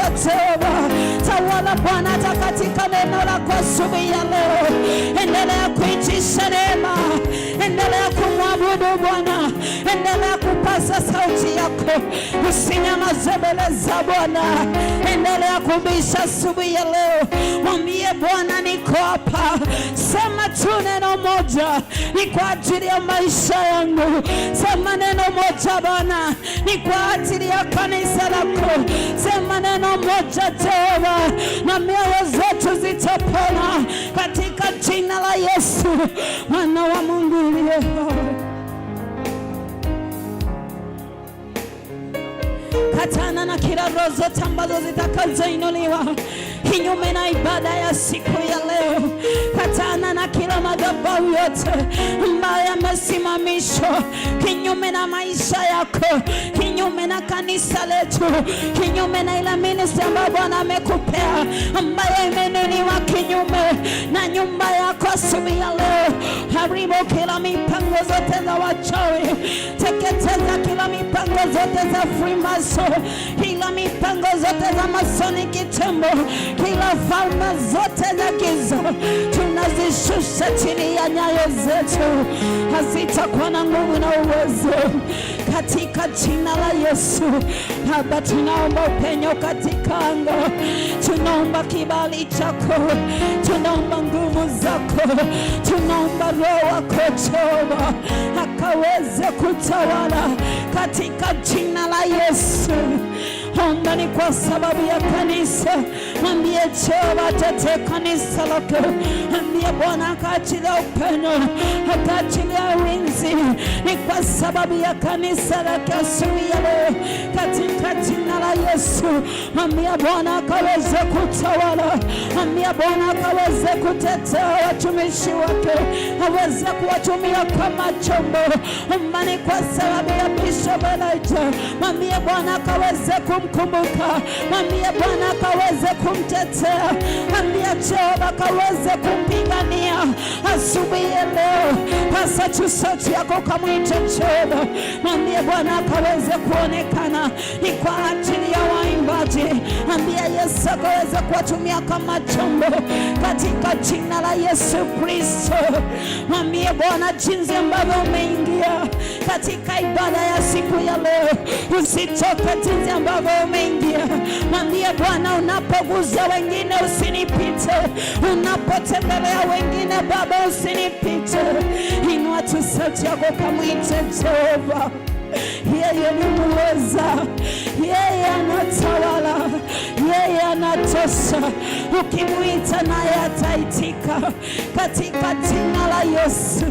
Jehova. Tawala Bwana hata katika neno lako asubuhi ya leo. Endelea kuitisha neema, endelea kumwabudu Bwana, endelea kupasa sauti yako, usinyamaze mbele za Bwana. Endelea kubisha asubuhi ya leo, mwambie Bwana niko hapa. Sema tu neno moja, ni kwa ajili ya maisha yangu. Sema neno moja Bwana, ni kwa ajili ya kanisa lako. Sema neno moja Jehova, na mioyo zetu zitapona katika jina la Yesu mwana wa Mungu aliye hai. Katana na kila roho zote ambazo zitakazoinuliwa kinyume na ibada ya siku ya leo. Katana na kila madhabahu yote ambayo yamesimamishwa kinyume na maisha yako, kinyume na kanisa letu, kinyume na ile ministry ambayo Bwana amekupea, ambayo imenunuliwa kinyume na nyumba yako asubuhi ya leo. Haribu kila mipango zote za wachawi, teketeza kila mipango zote za Freemason, kila mipango zote za Masoni kitembo, kila falme zote za giza tunazishusha chini ya nyayo zetu. Hazitakuwa na nguvu na uwezo katika jina la Yesu. Baba, tunaomba upenyo katika anga, tunaomba kibali chako, tunaomba nguvu zako, tunaomba Roho wako Jehova akaweze kutawala katika jina la Yesu. Omba ni kwa sababu ya kanisa. Mwambie Jehova tetee kanisa lako. Mwambie Bwana akaachilia upendo, akaachilia ulinzi. Ni kwa sababu ya kanisa lake asubuhi ya leo katika jina la Yesu. Mwambie Bwana akaweze kutawala. Mwambie Bwana akaweze kutetea watumishi wake, aweze kuwatumia kama chombo. Omba ni kwa sababu ya Bishop Elijah. Mwambie Bwana akaweze kumkumbuka. Mwambie Bwana akaweze kumtetea. Mwambie Jehova akaweze kumpigania asubuhi ya leo. Pasa tu sauti yako kamwite Jehova. Mwambie Bwana akaweze kuonekana. Ni kwa ajili ya waimbaji. Mwambie Yesu akaweze kuwatumia kama chombo katika jina la Yesu Kristo. Mwambie Bwana jinsi ambavyo umeingia katika ibada ya siku ya leo, usitoke jinsi ambavyo umeingia. Mwambie Bwana unapoguza wengine usinipite, unapotembelea wengine Baba usinipite. Inua tu sauti yako kamwite Jehova. Yeye ni muweza, yeye anatawala, yeye anatosha. Ukimwita naye ataitika katika jina la Yesu.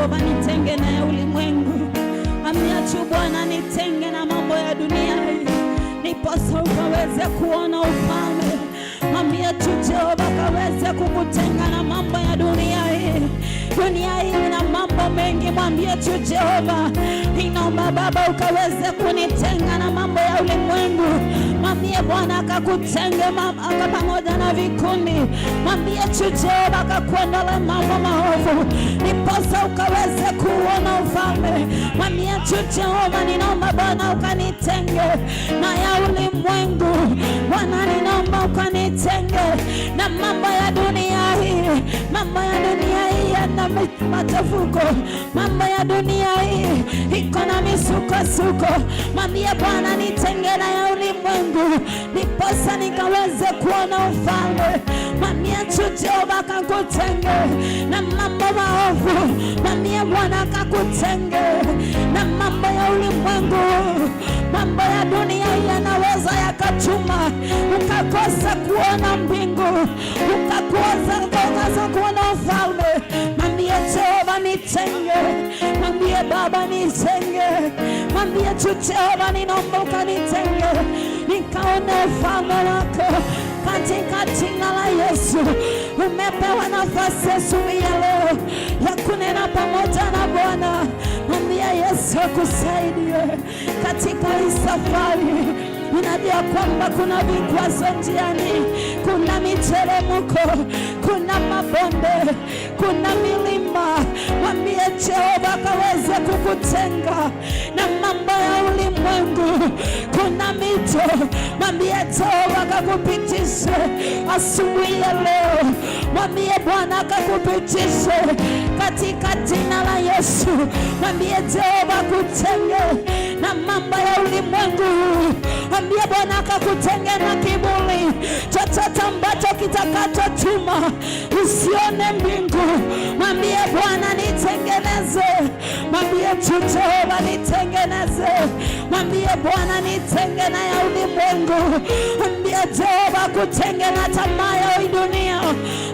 Jehova nitenge na ulimwengu. Mwambie tu Bwana nitenge na mambo ya dunia hii, niposa ukaweze kuona ufalme. Mwambie tu Jehova kaweze kukutenga na mambo ya dunia hii. Dunia hii ina mambo mengi. Mwambie tu Jehova, ninaomba Baba ukaweze kunitenga na mambo ya ulimwengu. Mwambie Bwana akakutenge pamoja na vikundi. Mwambie tu Jehova akakuondole mambo maovu, niposa ukaweze kuona ufalme. Mwambie tu Jehova, ninaomba Bwana ukanitenge na ya ulimwengu. Bwana ninaomba ukanitenge na mambo ya dunia hii. Mambo ya dunia hii yana machafuko. Mambo ya dunia hii iko na misukosuko. Mwambie Bwana nitenge na ya ulimwengu, niposa nikaweze kuona ufalme. Mwambie tu Jehova akakutenge na mambo maovu. Mwambie Bwana akakutenge na mambo ya ulimwengu. Mambo ya dunia yanaweza yakatuma ukakosa kuona mbingu, ukakosa kuona ufalme. Mwambie Jehova nitenge. Mwambie Baba nitenge. Mwambie tu Jehova, ninaomba ukanitenge nikaone ufalme wako katika jina la Yesu. Umepewa nafasi asubuhi ya leo ya kunena pamoja na Bwana. Mwambie Yesu akusaidie katika hii safari. Unajua kwamba kuna vikwazo njiani, kuna miteremko, kuna mabonde, kuna milima. Mwambie Jehova akaweze kukutenga na mambo ya ulimwengu. Kuna mito, mwambie Jehova akakupitishe asubuhi ya leo. Mwambie Bwana akakupitishe katika jina la Yesu. Mwambie Jehova akutenge na mambo ya ulimwengu. Mwambie Bwana akakutenge na kiburi chochote ambacho kitakachotuma usione mbingu. Mwambie Bwana nitengeneze. Mwambie tu Jehova nitengeneze. Mwambie Bwana nitenge na ya ulimwengu. Mwambie Jehova akutenge na tamaa ya dunia.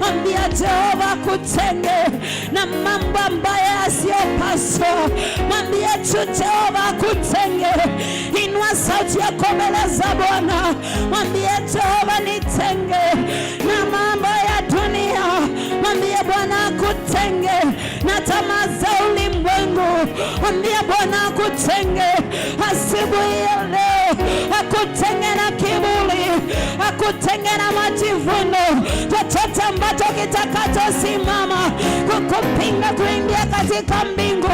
Mwambie Jehova akutenge na mambo ambayo yasiyopaswa. Mwambie tu Jehova akutenge. Inua sauti yako mbele za Bwana. Mwambie Jehova nitenge na mambo ya dunia. Mwambie Bwana akutenge na tamaa za ulimwengu. Mwambie Bwana akutenge asubuhi ya leo. Akutenge na kiburi, akutenge na majivuno, chochote ambacho kitakachosimama kukupinga kuingia katika mbingu.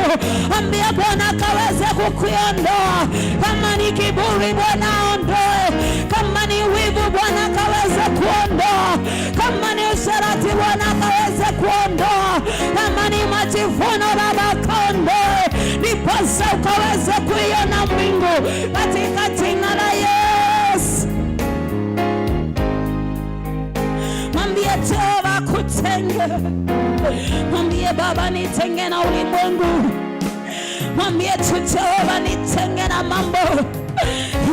Mwambie Bwana akaweze kukiondoa. Kama ni kiburi Bwana aondoe. Kama ni wivu Bwana akaweze kuondoa. Kama ni usharati Bwana akaweze kuondoa. Kama ni majivuno Baba kaondoe, niposa ukaweze kuiona mbingu katika jina la Yesu. Mwambie Jehova akutenge. Mwambie Baba nitenge na ulimwengu. Mwambie tu Jehova nitenge na mambo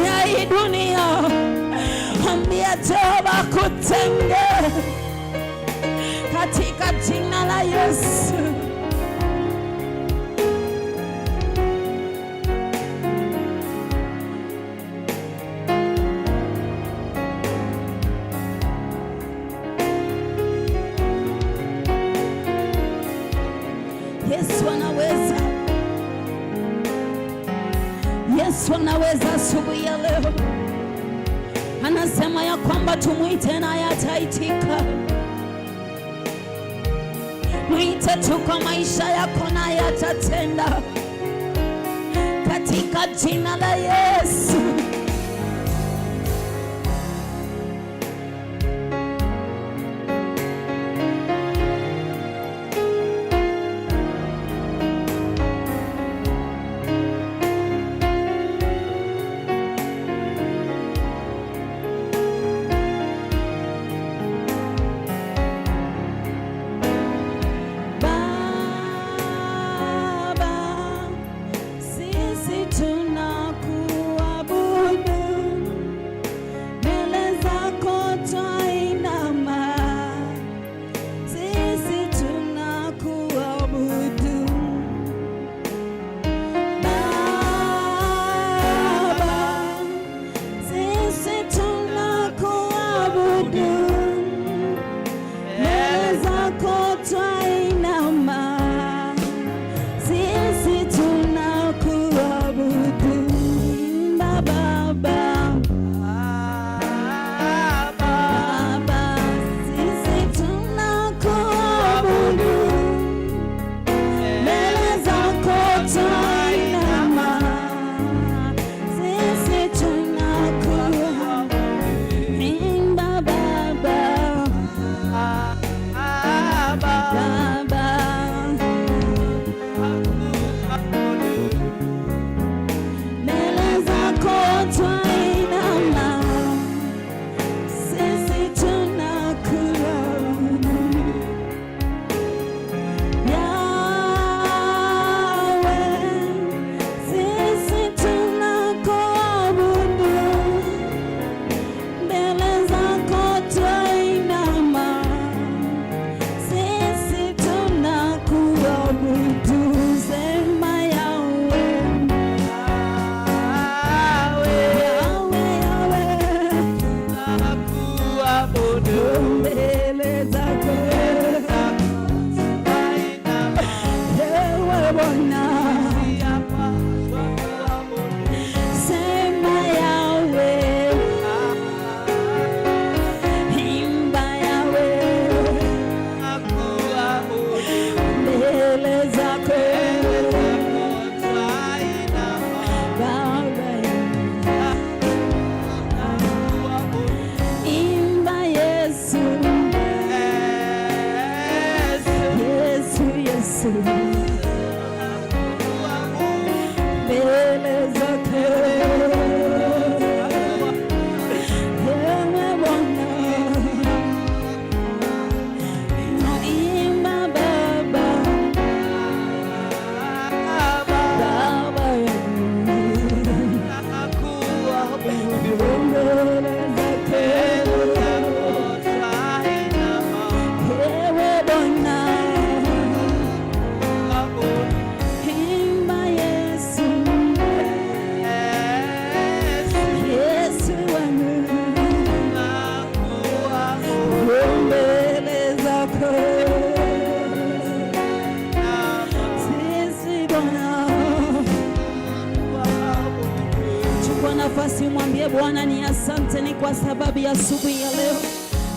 ya hii dunia. Mwambie Jehova akutenge katika jina la Yesu. Yesu anaweza. Yesu anaweza asubuhi ya leo. Anasema ya kwamba tumuite naye ataitika. Mwite tu kwa maisha yako naye atatenda katika jina la Yesu. Tunakuabudu Bwana. Chukua nafasi mwambie Bwana ni asante ni kwa sababu ya asubuhi ya leo.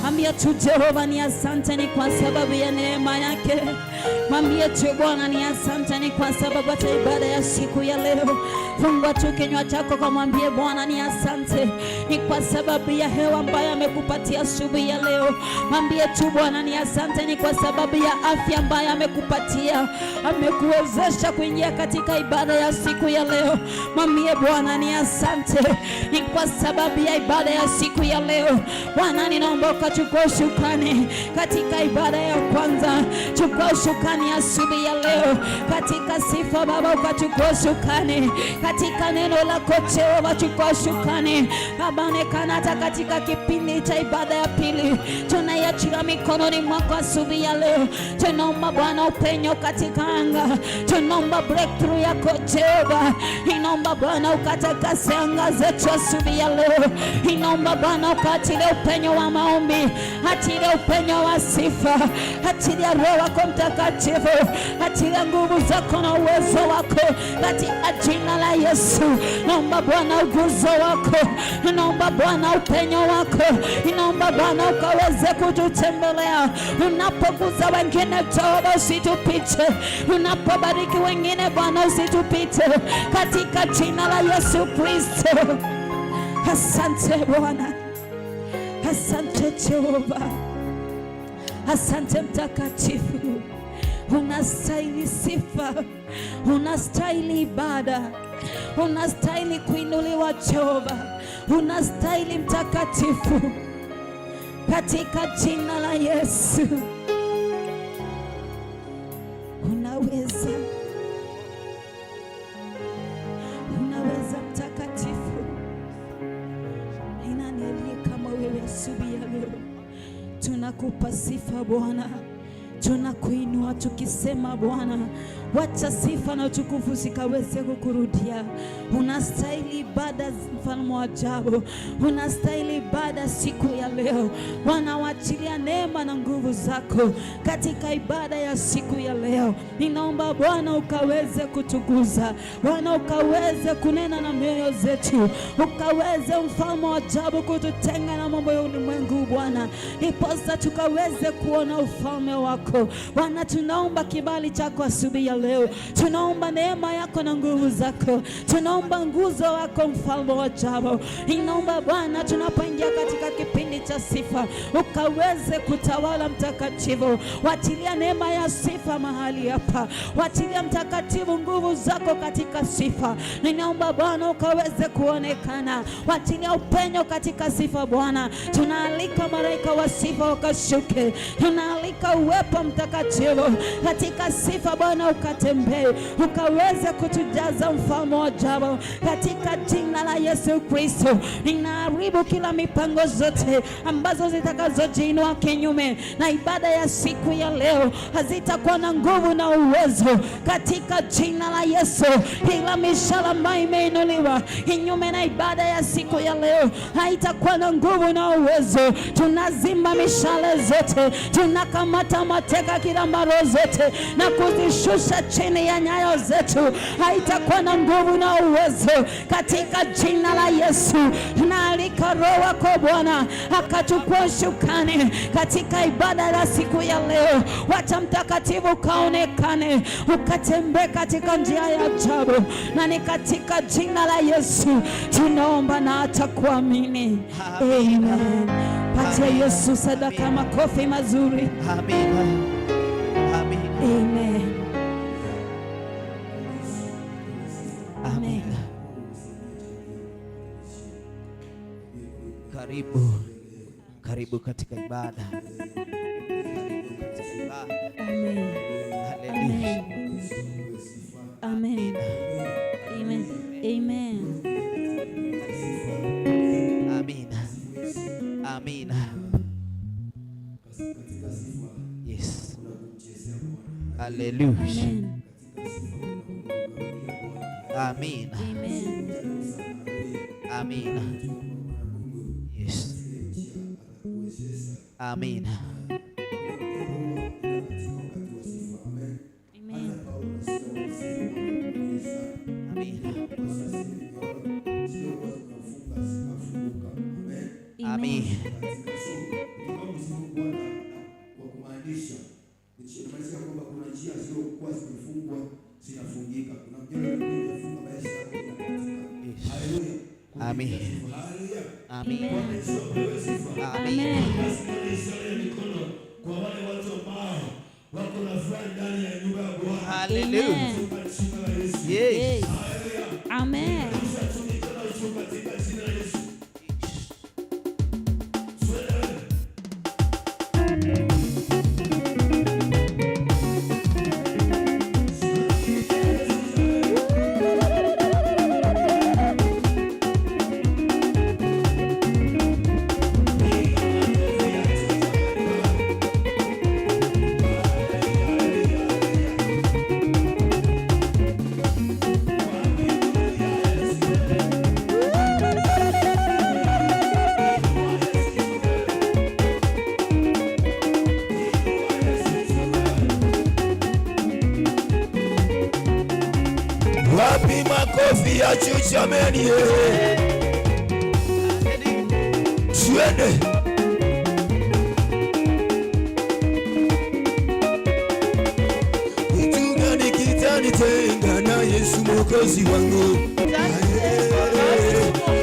Mwambie tu Jehova ni asante ni kwa sababu ya neema yake. Mwambie tu Bwana ni asante ni kwa sababu hata ibada ya siku ya leo. Fungua tu kinywa chako kwa mwambie Bwana ni asante ni kwa sababu ya hewa ambayo amekupatia asubuhi ya leo. Mwambie tu Bwana ni asante ni kwa sababu ya afya ambayo amekupatia. Amekuwezesha kuingia katika ibada ya siku ya leo. Mwambie Bwana ni asante ni kwa sababu ya ibada ya siku ya leo. Bwana ninaomba ukachukua shukrani katika ibada ya kwanza. Chukua shukrani asubuhi ya leo katika sifa Baba, ukachukua shukrani katika neno lako Jehova, chukua shukrani Baba. Onekana hata katika kipindi cha ibada ya pili, tunaiachia mikononi mwako asubuhi ya leo. Tunaomba Bwana upenyo katika anga, tunaomba breakthrough yako Jehova. Inaomba Bwana ukatakase anga zetu asubuhi ya leo. Inaomba Bwana ukaachilie upenyo wa maombi, achilie upenyo wa sifa, achilie Roho wako Mtakatifu, achilie nguvu zako na uwezo wako katika jina la Yesu. Naomba Bwana uguzo wako, naomba Bwana upenyo wako, naomba Bwana ukaweze kututembelea. Unapoguza wengine Jehova usitupite, unapobariki wengine Bwana usitupite katika jina la Yesu Kristo. Asante Bwana, asante Jehova, asante Mtakatifu. Unastahili sifa, unastahili ibada, unastahili kuinuliwa Jehova, unastahili Mtakatifu, katika jina la Yesu. Unaweza, unaweza Mtakatifu. Ni nani aliye kama wewe asubuhi ya leo? Tunakupa sifa Bwana, tunakuinua tukisema Bwana, wacha sifa na utukufu zikaweze kukurudia. Unastahili ibada mfalme wa ajabu, unastahili ibada siku ya leo. Bwana, waachilia neema na nguvu zako katika ibada ya siku ya leo. Ninaomba Bwana ukaweze kutuguza, Bwana ukaweze kunena na mioyo zetu, ukaweze mfalme wa ajabu kututenga na mambo ya ulimwengu Bwana, iposa tukaweze kuona ufalme wako Bwana. Tunaomba kibali chako asubuhi ya leo, tunaomba neema yako na nguvu zako, tunaomba nguzo wako mfalme wa ajabu. Ninaomba Bwana tunapoingia katika kipindi cha sifa ukaweze kutawala Mtakatifu. Wachilia neema ya sifa mahali hapa, wachilia Mtakatifu nguvu zako katika sifa. Ninaomba Bwana ukaweze kuonekana, wachilia upenyo katika sifa Bwana. Tunaalika malaika wa sifa wakashuke, tunaalika uwepo Mtakatifu katika sifa Bwana, ukatembee ukaweze kutujaza mfalme wa ajabu katika jina la Yesu Kristo. Ninaharibu kila mipango zote ambazo zitakazojiinua kinyume na ibada ya siku ya leo, hazitakuwa na nguvu na uwezo katika jina la Yesu. Kila mishale ambayo imeinuliwa kinyume na ibada ya siku ya leo haitakuwa na nguvu na uwezo. Tunazima mishale zote, tunakamata mateka kila maro zote na kuzishusha chini ya nyayo zetu. Haitakuwa na nguvu na uwezo katika jina la Yesu. Tunaalika Roho wako Bwana akachukua shukani katika ibada ya siku ya leo. Wacha Mtakatifu ukaonekane, ukatembee katika njia ya ajabu, na ni katika jina la Yesu tunaomba na hata kuamini. Amen. Patia Yesu sadaka makofi mazuri. Amen. Amen. Amen. Amen. Karibu katika ibada. Karibu katika ibada. Amen. Haleluya. Amen. Amen. Amen. Amina. Amina. Yes. Haleluya. Amina. Amen. Amina. Yes. Amina. Amen. Amen. Wapi makofi ya chuchameni, twende. Kitu gani kitanitenga na Yesu Mwokozi wangu?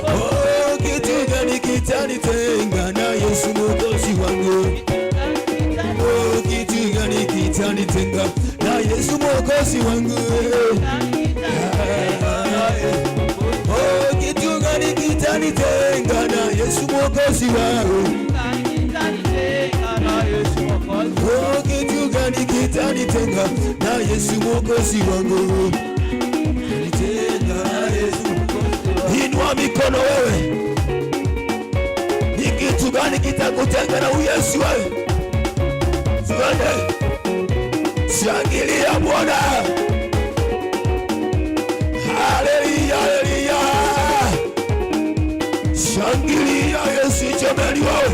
Oh, kitu gani kitanitenga na Yesu Mwokozi wangu? Oh, kitu gani kitanitenga na Yesu Mwokozi wangu? Oh, kitu gani kitanitenga na Yesu Mwokozi wangu? Oh, kitu gani kitanitenga na Yesu Mwokozi wangu? Inua mikono wewe. Ni kitu gani kitakutenga na Yesu wewe? Shangilia Bwana. Haleluya, haleluya. Shangilia Yesu jamani wewe.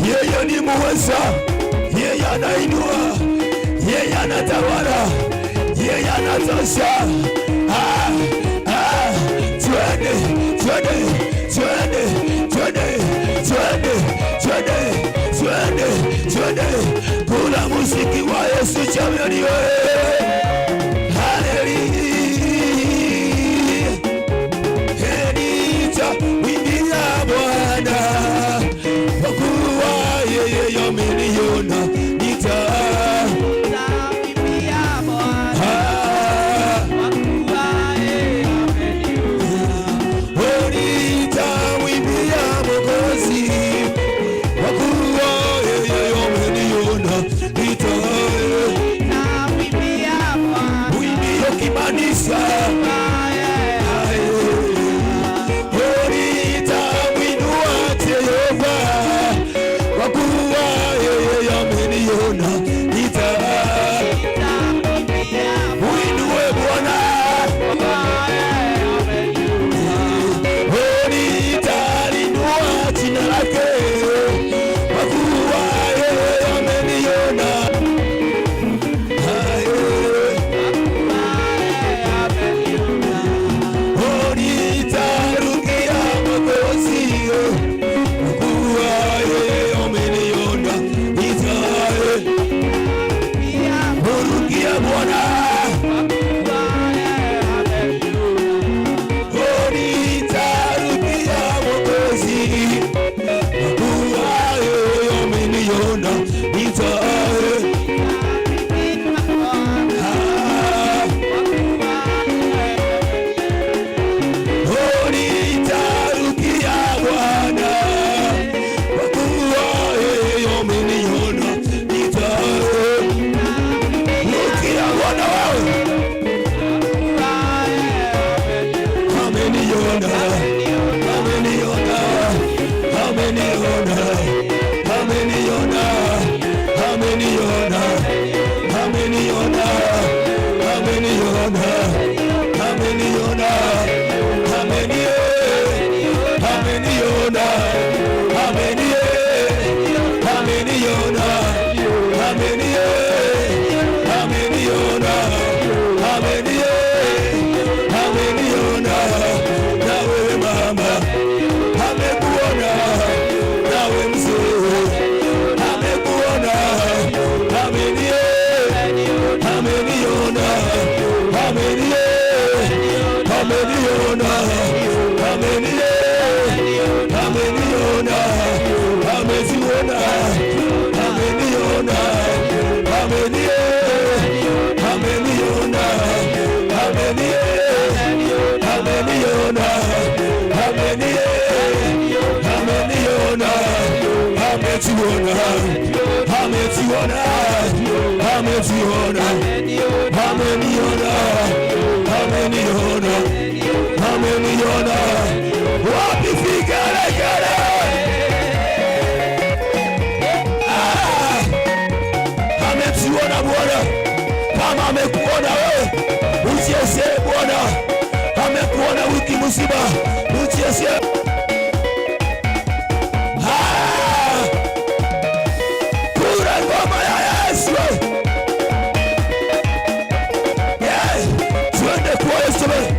Yeye ni muweza. Yeye anainua. Yeye anatawala. Yeye anatosha. Twende, twende, twende, twende, twende, twende, twende, twende. Kuna muziki wa Yesu jamani wewe. Haleluya. Nitawimbia Bwana kwa kuwa yeye ameniona. Nitawimbia Bwana kwa kuwa yeye ameniona. Nitawimbia Mwokozi kwa kuwa yeye ameniona. Nitawimbia Bwana. Uimbio kimaanisha ameniona, ameniona, ameniona, ameziona, ameniona, ameniona, ameniona, ameniona, ameniona, ameziona, ameziona, ameziona, ameniona, ameniona, ameniona, wapi vigelegele? Ameziona Bwana. Kama amekuona wewe, usiese Bwana. Amekuona wiki mzima, usiese. Kura ngoma ya Yesu. Twende kwa Yesu. Yes,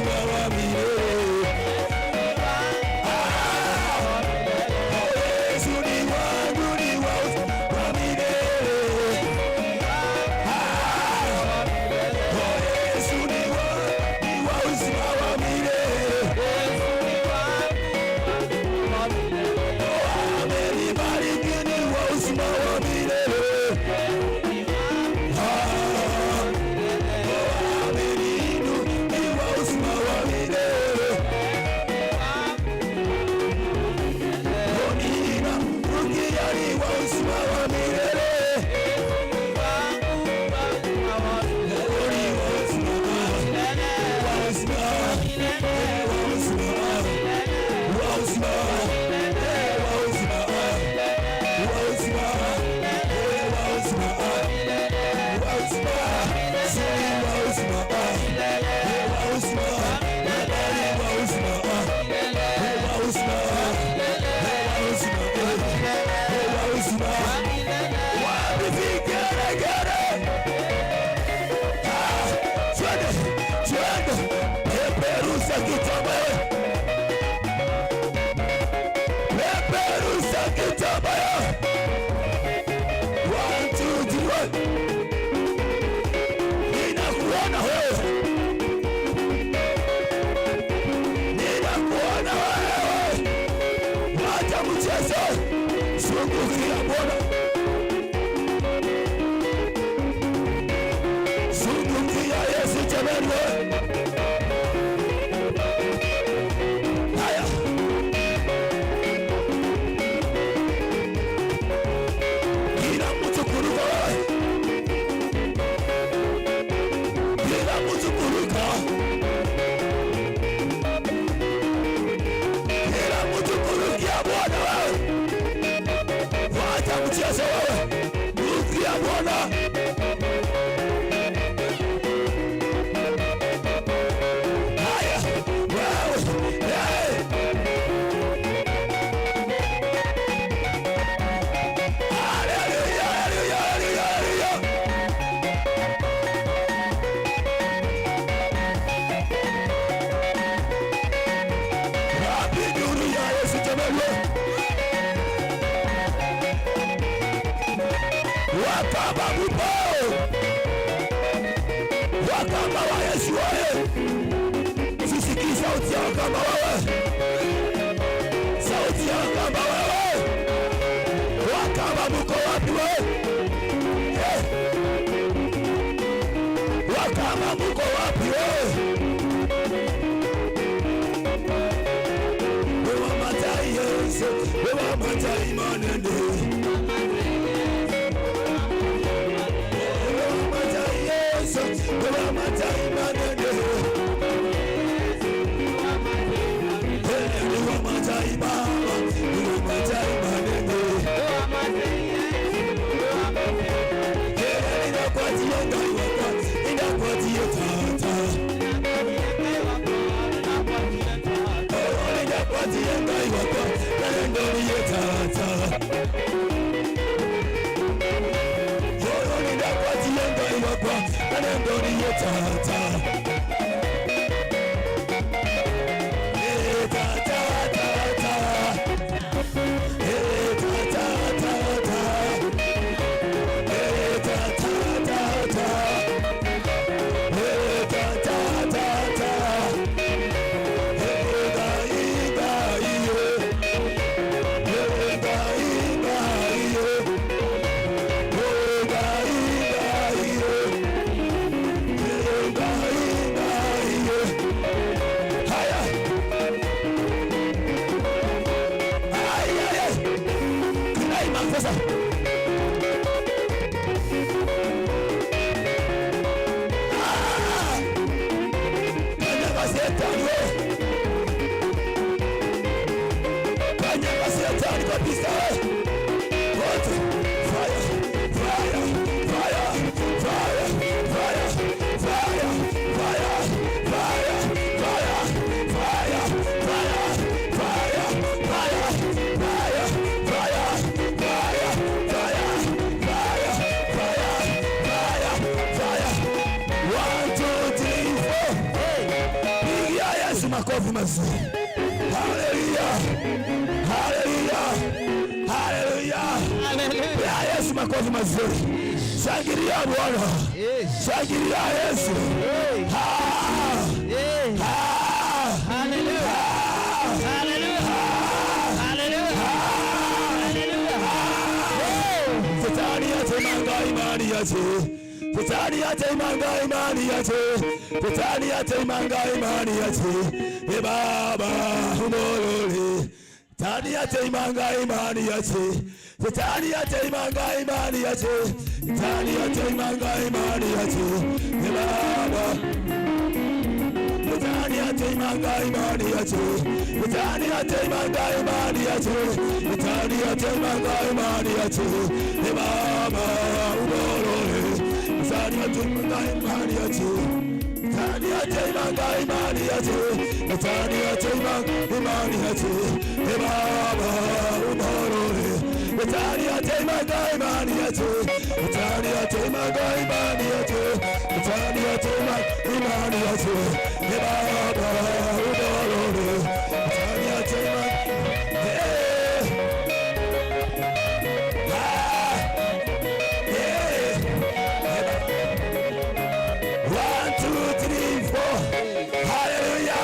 uzima wa milele. Yesu ni wangu, ni wa uzima wa milele. Yesu ni wa uzima wa milele. Amenibariki, ni wa uzima wa milele. Wakamba wa Yesu wewe, sisikii sauti ya wakamba wewe, sauti ya wakamba wewe. Wakamba mko wapi wewe? Wakamba mko wapi wewe? Wewe matai Yesu, wewe matai manende. makofi mazuri. Haleluya. Haleluya. Haleluya. Haleluya. Yesu makofi mazuri. Shangilia Bwana. Shangilia Yesu. Haleluya. Haleluya. Haleluya. Shetani atemanga imani yake. Shetani atemanga imani yake. Shetani atemanga imani yake. E Baba umolole. Shetani atemanga imani yake. Shetani atemanga imani yake. Shetani atemanga imani yake. E Baba Shetani atemanga imani yake. Shetani atemanga imani yake. Shetani atemanga imani yake. E Baba umolole. Shetani atemanga imani yake. Shetani atemanga imani yake. Shetani atemanga imani yake. E Baba umolole. Shetani atemanga imani yake. Shetani atemanga imani yake. Shetani atemanga imani yake. E Baba umolole. Shetani atemanga 1, 2, 3, 4. Haleluya.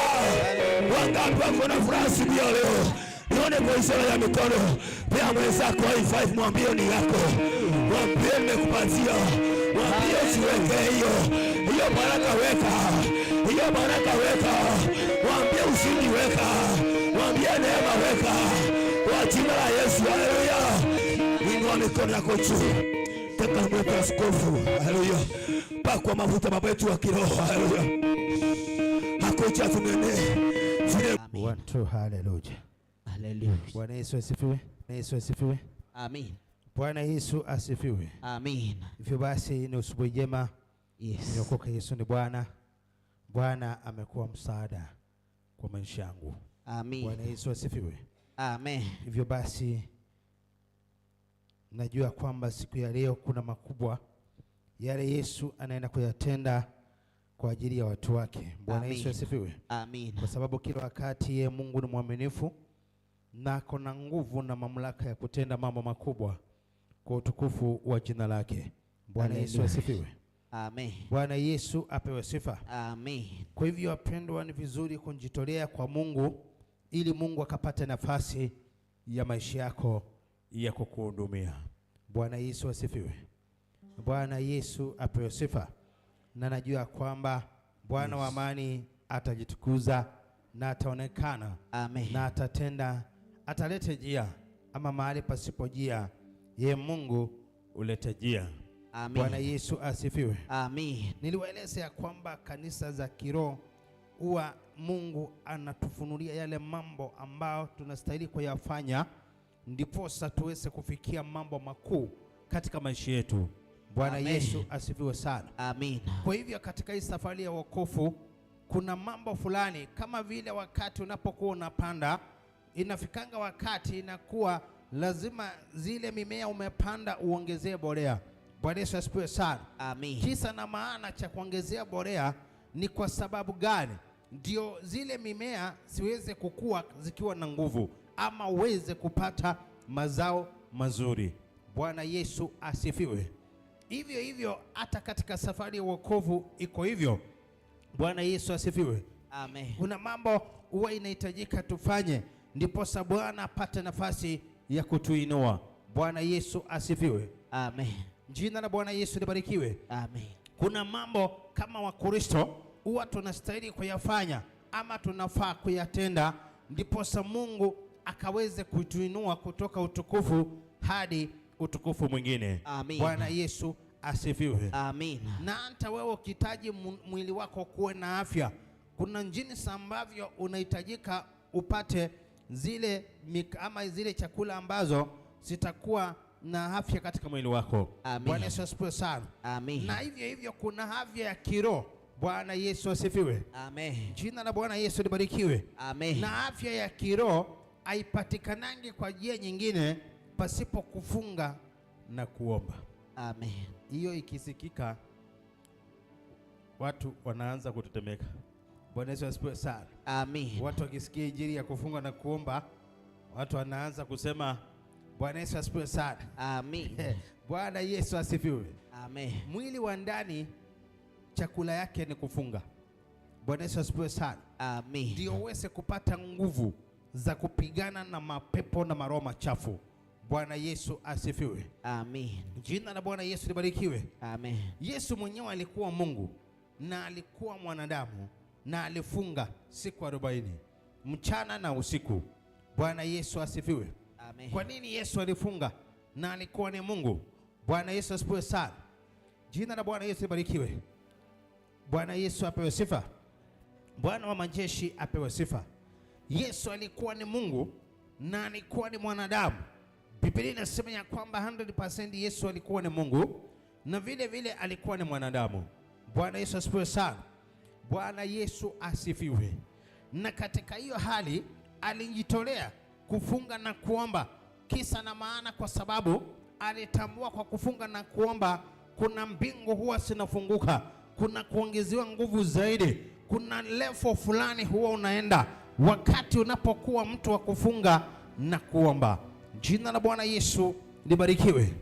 Wangapi wako na furaha siku ya leo? Nione kwa ishara ya mikono. Pia mwenzako high 5 mwambie ni yako. Mwambie nimekupatia. Mwambie usiweke hiyo baraka weka. Hiyo baraka weka. Mwambie ushindi weka. Mwambie neema weka. Kwa jina la Yesu. Haleluya. Inua mikono yako juu. Taka mweka askofu. Haleluya. Pakwa mafuta baba yetu wa kiroho. Haleluya. Hakucha tumene. 1 2 haleluya. Haleluya. Bwana Yesu asifiwe. Yesu asifiwe. Amen. Bwana Yesu asifiwe. Amen. Hivyo basi ni asubuhi njema. Yes. Niokoka Yesu ni Bwana. Bwana amekuwa msaada kwa maisha yangu. Amen. Bwana Yesu asifiwe. Amen. Hivyo basi najua kwamba siku ya leo kuna makubwa yale Yesu anaenda kuyatenda kwa ajili ya watu wake. Bwana Yesu asifiwe. Amen. Kwa sababu kila wakati yeye Mungu ni mwaminifu na kuna nguvu na mamlaka ya kutenda mambo makubwa kwa utukufu wa jina lake. Bwana Yesu asifiwe. Amen. Bwana Yesu apewe sifa. Amen. Kwa hivyo wapendwa, ni vizuri kujitolea kwa Mungu ili Mungu akapate nafasi ya maisha yako ya kukuhudumia. Bwana Yesu asifiwe. Bwana Yesu apewe sifa. Na najua kwamba Bwana wa amani atajitukuza na ataonekana. Amen. Na atatenda, atalete njia ama mahali pasipo njia ye Mungu ulete njia. Amen. Bwana Yesu asifiwe. Amen. Niliwaeleza ya kwamba kanisa za kiroho huwa Mungu anatufunulia yale mambo ambao tunastahili kuyafanya ndiposa tuweze kufikia mambo makuu katika maisha yetu. Bwana Yesu asifiwe sana. Amen. Kwa hivyo katika hii safari ya wokovu kuna mambo fulani, kama vile wakati unapokuwa unapanda, inafikanga wakati inakuwa lazima zile mimea umepanda uongezee mbolea. Bwana Yesu asifiwe sana. Amen. Kisa na maana cha kuongezea mbolea ni kwa sababu gani? Ndio zile mimea siweze kukua zikiwa na nguvu ama uweze kupata mazao mazuri. Bwana Yesu asifiwe. Hivyo hivyo hata katika safari ya wokovu iko hivyo. Bwana Yesu asifiwe. Amen. Kuna mambo huwa inahitajika tufanye ndiposa Bwana apate nafasi ya kutuinua. Bwana Yesu asifiwe. Amen. Jina la Bwana Yesu libarikiwe. Amen. Kuna mambo kama Wakristo huwa tunastahili kuyafanya ama tunafaa kuyatenda ndiposa Mungu akaweze kutuinua kutoka utukufu hadi utukufu mwingine. Amen. Bwana Yesu asifiwe. Amen. Na hata wewe ukitaji mwili wako kuwe na afya, kuna jinsi ambavyo unahitajika upate zile ama zile chakula ambazo zitakuwa na afya katika mwili wako. Amen. Bwana Yesu asifiwe sana. Amen. Na hivyo hivyo kuna afya ya kiroho. Bwana Yesu asifiwe. Amen. Jina la Bwana Yesu libarikiwe. Amen. Na afya ya kiroho haipatikanangi kwa njia nyingine pasipo kufunga na kuomba. Amen. Hiyo ikisikika watu wanaanza kutetemeka. Bwana Yesu asifiwe sana. Amen. Watu wakisikia injili ya kufunga na kuomba, watu wanaanza kusema Bwana Yesu asifiwe sana. Amen. Bwana Yesu asifiwe. Amen. Mwili wa ndani chakula yake ni kufunga. Bwana Yesu asifiwe sana. Amen. Ndio uweze kupata nguvu za kupigana na mapepo na maroho machafu. Bwana Yesu asifiwe. Amen. Jina la Bwana Yesu libarikiwe. Amen. Yesu mwenyewe alikuwa Mungu na alikuwa mwanadamu na alifunga siku 40 mchana na usiku. Bwana Yesu asifiwe. Amen. Kwa nini Yesu alifunga na alikuwa ni Mungu? Bwana Yesu asifiwe sana. Jina la Bwana Yesu libarikiwe. Bwana Yesu apewe sifa. Bwana wa majeshi apewe sifa. Yesu alikuwa ni Mungu na alikuwa ni mwanadamu. Biblia inasema ya kwamba 100% Yesu alikuwa ni Mungu na vile vile alikuwa ni mwanadamu. Bwana Yesu asifiwe sana. Bwana Yesu asifiwe. Na katika hiyo hali alijitolea kufunga na kuomba, kisa na maana kwa sababu alitambua kwa kufunga na kuomba kuna mbingu huwa zinafunguka, kuna kuongezewa nguvu zaidi, kuna level fulani huwa unaenda wakati unapokuwa mtu wa kufunga na kuomba. Jina la Bwana Yesu libarikiwe.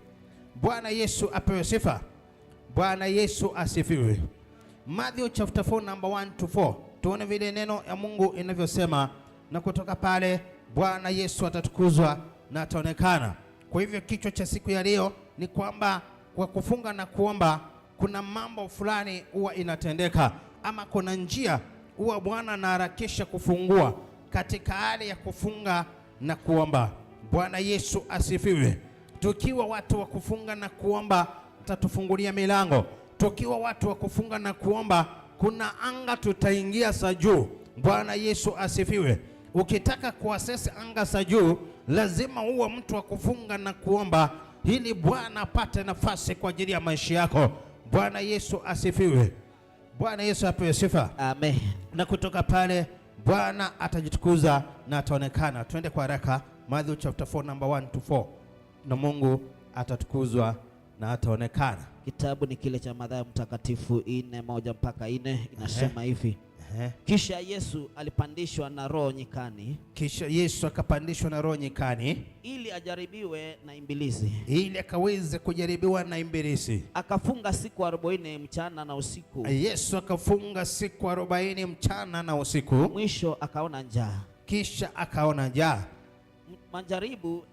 Bwana Yesu apewe sifa. Bwana Yesu asifiwe. Matthew chapter 4 number 1 to 4. Tuone vile neno ya Mungu inavyosema, na kutoka pale Bwana Yesu atatukuzwa na ataonekana. Kwa hivyo kichwa cha siku ya leo ni kwamba kwa kufunga na kuomba kuna mambo fulani huwa inatendeka, ama kuna njia huwa Bwana anaharakisha kufungua katika hali ya kufunga na kuomba. Bwana Yesu asifiwe. Tukiwa watu wa kufunga na kuomba atatufungulia milango. Tukiwa watu wa kufunga na kuomba kuna anga tutaingia za juu. Bwana Yesu asifiwe. Ukitaka kuaccess anga za juu lazima uwe mtu wa kufunga na kuomba ili Bwana apate nafasi kwa ajili ya maisha yako. Bwana Yesu asifiwe. Bwana Yesu apewe sifa. Amen. Na kutoka pale Bwana atajitukuza na ataonekana. Twende kwa haraka. Matthew chapter 4 number 1 to 4. Na Mungu atatukuzwa na ataonekana. Kitabu ni kile cha Mathayo mtakatifu 4:1 mpaka 4 inasema hivi. Kisha Yesu alipandishwa na roho nyikani. Kisha Yesu akapandishwa na roho nyikani ili ajaribiwe na ibilisi. Ili akaweze kujaribiwa na ibilisi. Akafunga siku 40 mchana na usiku. Yesu akafunga siku 40 mchana na usiku. Mwisho akaona njaa. Kisha akaona njaa. Mjaribu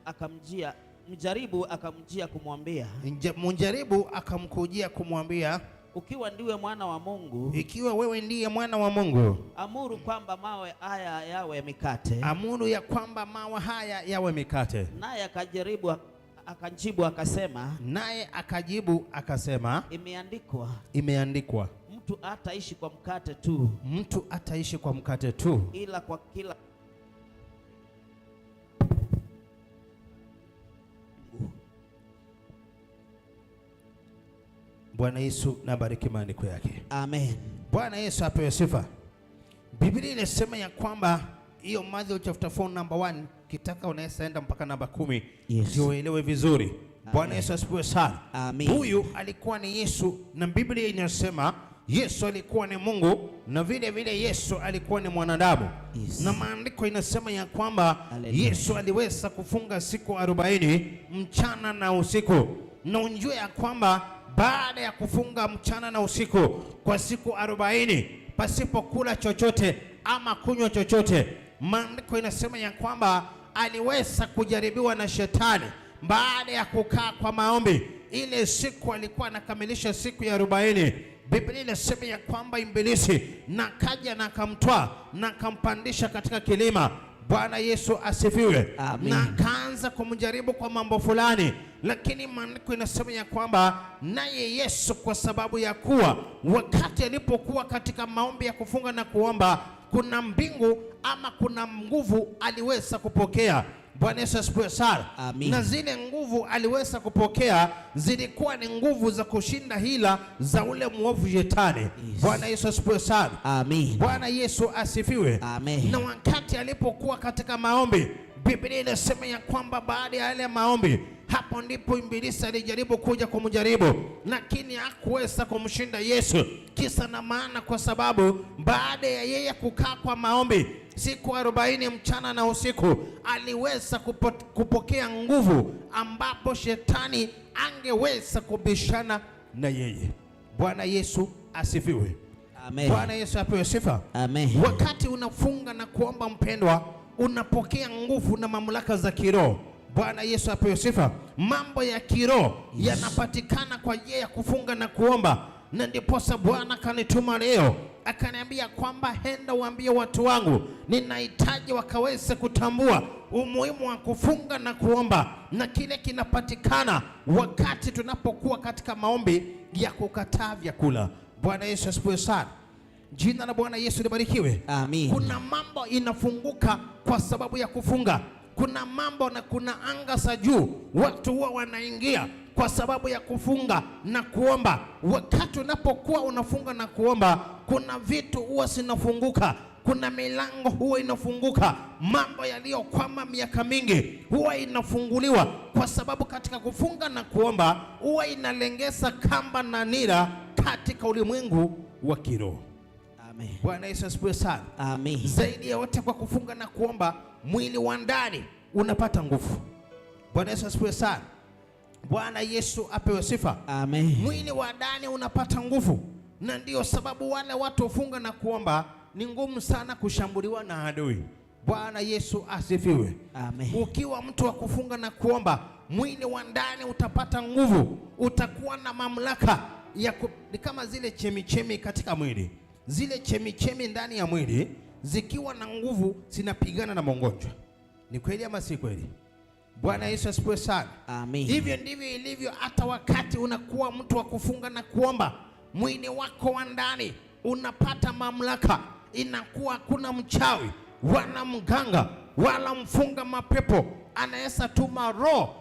akamjia kumwambia. Mjaribu akamkujia kumwambia, ukiwa ndiwe mwana wa Mungu, ikiwa wewe ndiye mwana wa Mungu, amuru kwamba mawe haya yawe mikate. Amuru ya kwamba mawe haya yawe mikate. Naye akajibu akasema, imeandikwa. Imeandikwa. Mtu hataishi kwa mkate tu. Mtu hataishi kwa mkate tu, ila kwa kila Bwana Yesu na bariki maandiko yake. Amen. Bwana Yesu apewe sifa. Biblia inasema ya kwamba hiyo Matthew chapter 4 number 1, kitaka unaweza enda mpaka namba 10 ndio uelewe vizuri. Bwana Yesu asifiwe sana. Amen. Huyu alikuwa ni Yesu na Biblia inasema Yesu alikuwa ni Mungu na vile vile Yesu alikuwa ni mwanadamu. Yes. Na maandiko inasema ya kwamba Yesu aliweza kufunga siku 40 mchana na usiku. Na unjue ya kwamba baada ya kufunga mchana na usiku kwa siku 40 pasipo kula chochote ama kunywa chochote, maandiko inasema ya kwamba aliweza kujaribiwa na shetani. Baada ya kukaa kwa maombi, ile siku alikuwa anakamilisha siku ya 40. Biblia inasema ya kwamba ibilisi na kaja na akamtwaa na akampandisha katika kilima. Bwana Yesu asifiwe. Amen. Na akaanza kumjaribu kwa mambo fulani, lakini maandiko inasema ya kwamba naye Yesu, kwa sababu ya kuwa wakati alipokuwa katika maombi ya kufunga na kuomba, kuna mbingu ama kuna nguvu aliweza kupokea. Bwana Yesu asifiwe sana. Na zile nguvu aliweza kupokea zilikuwa ni nguvu za kushinda hila za ule mwovu shetani. Yes. Bwana Yesu asifiwe sana. Amen. Bwana Yesu asifiwe. Amen. Na wakati alipokuwa katika maombi, Biblia inasema ya kwamba baada ya yale maombi, hapo ndipo ibilisi alijaribu kuja kumjaribu, lakini hakuweza kumshinda Yesu. Kisa na maana kwa sababu baada ya yeye kukaa kwa maombi siku 40 mchana na usiku, aliweza kupokea nguvu ambapo shetani angeweza kubishana na yeye. Bwana Yesu asifiwe. Amen. Bwana Yesu apewe sifa. Amen. Wakati unafunga na kuomba mpendwa, unapokea nguvu na mamlaka za kiroho. Bwana Yesu apewe sifa. Mambo ya kiroho yanapatikana kwa njia ya kufunga na kuomba, na ndiposa Bwana kanituma leo akaniambia kwamba henda uambie watu wangu, ninahitaji wakaweze kutambua umuhimu wa kufunga na kuomba, na kile kinapatikana wakati tunapokuwa katika maombi ya kukataa vyakula. Bwana Yesu asifiwe sana. Jina la Bwana Yesu libarikiwe. Amen. Kuna mambo inafunguka kwa sababu ya kufunga. Kuna mambo na kuna anga za juu watu huwa wanaingia kwa sababu ya kufunga na kuomba. Wakati unapokuwa unafunga na kuomba, kuna vitu huwa zinafunguka, kuna milango huwa inafunguka, mambo yaliyokwama miaka mingi huwa inafunguliwa, kwa sababu katika kufunga na kuomba huwa inalengeza kamba na nira katika ulimwengu wa kiroho. Amen. Bwana Yesu asifiwe sana. Amen. Zaidi ya wote, kwa kufunga na kuomba, mwili wa ndani unapata nguvu. Bwana Yesu asifiwe sana. Bwana Yesu apewe sifa. Amen. Mwili wa ndani unapata nguvu, na ndio sababu wale watu wafunga na kuomba ni ngumu sana kushambuliwa na adui. Bwana Yesu asifiwe. Amen. Ukiwa mtu wa kufunga na kuomba, mwili wa ndani utapata nguvu, utakuwa na mamlaka ya ni kama zile chemichemi katika mwili. Zile chemichemi ndani ya mwili zikiwa na nguvu zinapigana na magonjwa. Ni kweli ama si kweli? Bwana Yesu asifiwe sana. Amen. Hivyo ndivyo ilivyo hata wakati unakuwa mtu wa kufunga na kuomba, mwili wako wa ndani unapata mamlaka. Inakuwa hakuna mchawi wala mganga wala mfunga mapepo anaweza tuma roho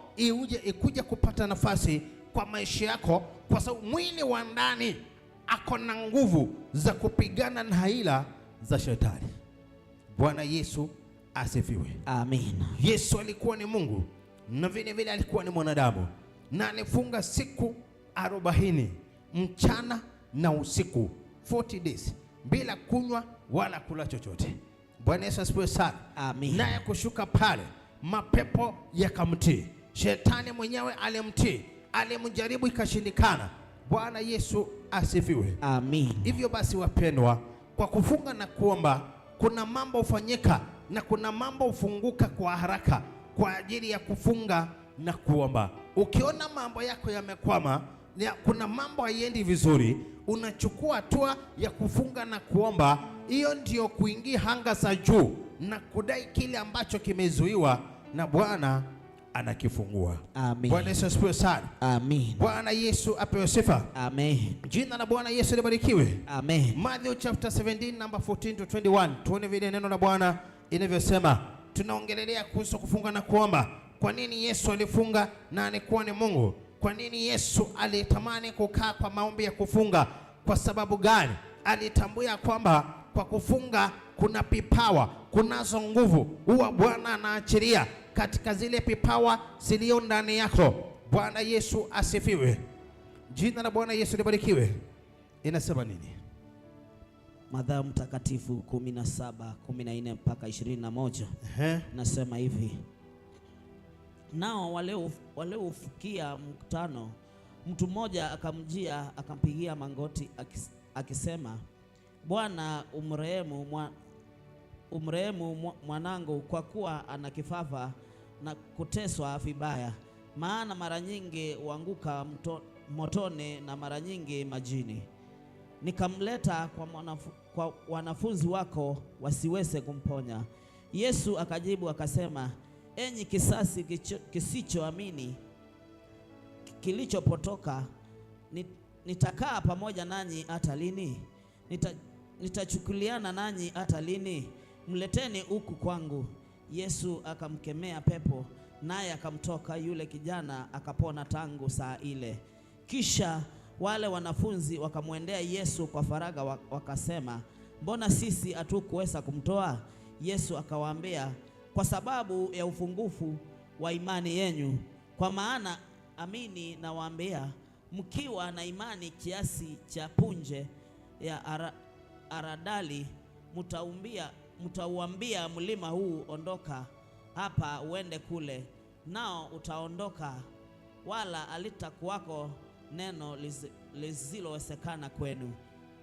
ikuje kupata nafasi kwa maisha yako, kwa sababu mwili wa ndani ako na nguvu za kupigana na hila za shetani. Bwana Yesu asifiwe. Amen. Yesu alikuwa ni Mungu na vile vile alikuwa ni mwanadamu, na alifunga siku 40 mchana na usiku, 40 days bila kunywa wala kula chochote. Bwana Yesu asifiwe sana. Amen. Naye kushuka pale, mapepo yakamtii, shetani mwenyewe alimtii, alimjaribu ikashindikana. Bwana Yesu asifiwe. Amen. Hivyo basi wapendwa, kwa kufunga na kuomba kuna mambo hufanyika na kuna mambo hufunguka kwa haraka kwa ajili ya kufunga na kuomba. Ukiona mambo yako yamekwama, kuna mambo haiendi vizuri, unachukua hatua ya kufunga na kuomba. Hiyo ndio kuingia anga za juu na kudai kile ambacho kimezuiwa, na Bwana anakifungua. Amen. Bwana Yesu asifiwe sana. Amen. Bwana Yesu apewe sifa. Amen. Jina la Bwana Yesu libarikiwe. Amen. Matthew chapter 17 number 14 to 21. Tuone vile neno la Bwana inavyosema. Tunaongelelea kuhusu kufunga na kuomba. Kwa nini Yesu alifunga na alikuwa ni Mungu? Kwa nini Yesu alitamani kukaa kwa maombi ya kufunga? Kwa sababu gani? Alitambua kwamba kwa kufunga kuna pipawa, kunazo nguvu huwa Bwana anaachilia katika zile pipawa zilio ndani yako. Bwana Yesu asifiwe. Jina la Bwana Yesu libarikiwe. Inasema nini? Mathayo mtakatifu 17:14 mpaka 21. Nasema hivi: nao waliofikia mkutano, mtu mmoja akamjia akampigia magoti akisema, Bwana, umrehemu mwanangu, kwa kuwa ana kifafa na kuteswa vibaya, maana mara nyingi huanguka motoni na mara nyingi majini. Nikamleta kwa wanafunzi wako wasiweze kumponya. Yesu akajibu akasema, enyi kisasi kisichoamini kilichopotoka, nitakaa pamoja nanyi hata lini? Nitachukuliana nanyi hata lini? Mleteni huku kwangu. Yesu akamkemea pepo, naye akamtoka yule kijana, akapona tangu saa ile. Kisha wale wanafunzi wakamwendea Yesu kwa faragha wakasema, mbona sisi hatukuweza kumtoa? Yesu akawaambia, kwa sababu ya ufungufu wa imani yenu. Kwa maana amini nawaambia, mkiwa na imani kiasi cha punje ya haradali, mtauambia mlima huu, ondoka hapa uende kule, nao utaondoka, wala halitakuwako neno lisilowezekana kwenu.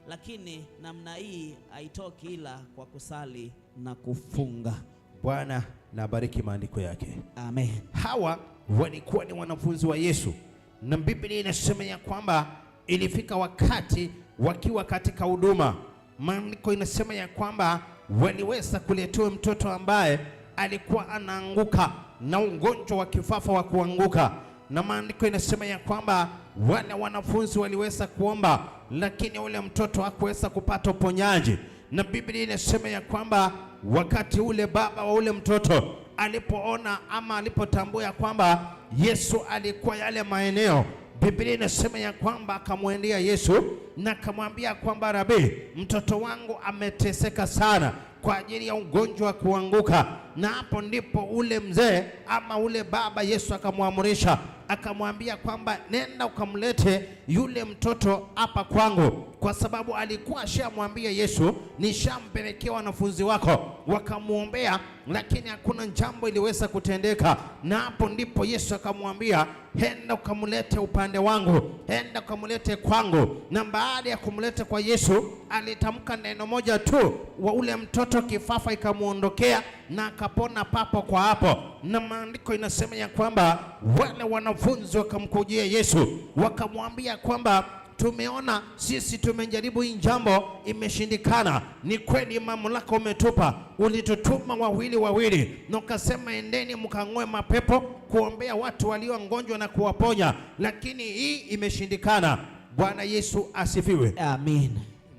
Lakini namna hii haitoki ila kwa kusali na kufunga. Bwana na bariki maandiko yake. Amen. Hawa walikuwa ni wanafunzi wa Yesu, na Biblia inasema ya kwamba ilifika wakati wakiwa katika huduma, maandiko inasema ya kwamba waliweza kuletewa mtoto ambaye alikuwa anaanguka na ugonjwa wa kifafa wa kuanguka, na maandiko inasema ya kwamba wale wanafunzi waliweza kuomba, lakini ule mtoto hakuweza kupata uponyaji. Na Biblia inasema ya kwamba wakati ule baba wa ule mtoto alipoona ama alipotambua ya kwamba Yesu alikuwa yale maeneo, Biblia inasema ya kwamba akamwendea Yesu na akamwambia kwamba, Rabi, mtoto wangu ameteseka sana kwa ajili ya ugonjwa wa kuanguka. Na hapo ndipo ule mzee ama ule baba Yesu akamwamrisha, akamwambia kwamba nenda ukamlete yule mtoto hapa kwangu, kwa sababu alikuwa ashamwambia Yesu, nishampelekea wanafunzi wako wakamuombea, lakini hakuna jambo iliweza kutendeka. Na hapo ndipo Yesu akamwambia, nenda ukamlete upande wangu, nenda ukamlete kwangu. Na baada ya kumleta kwa Yesu, alitamka neno moja tu, wa ule mtoto kifafa ikamuondokea na akapona papo kwa hapo. Na maandiko inasema ya kwamba wale wanafunzi wakamkujia Yesu wakamwambia kwamba, tumeona sisi tumejaribu hii jambo imeshindikana. Ni kweli mamlaka umetupa, ulitutuma wawili na ukasema endeni mkang'oe mapepo, kuombea watu walio wagonjwa na kuwaponya, lakini hii imeshindikana. Bwana Yesu asifiwe. Amen.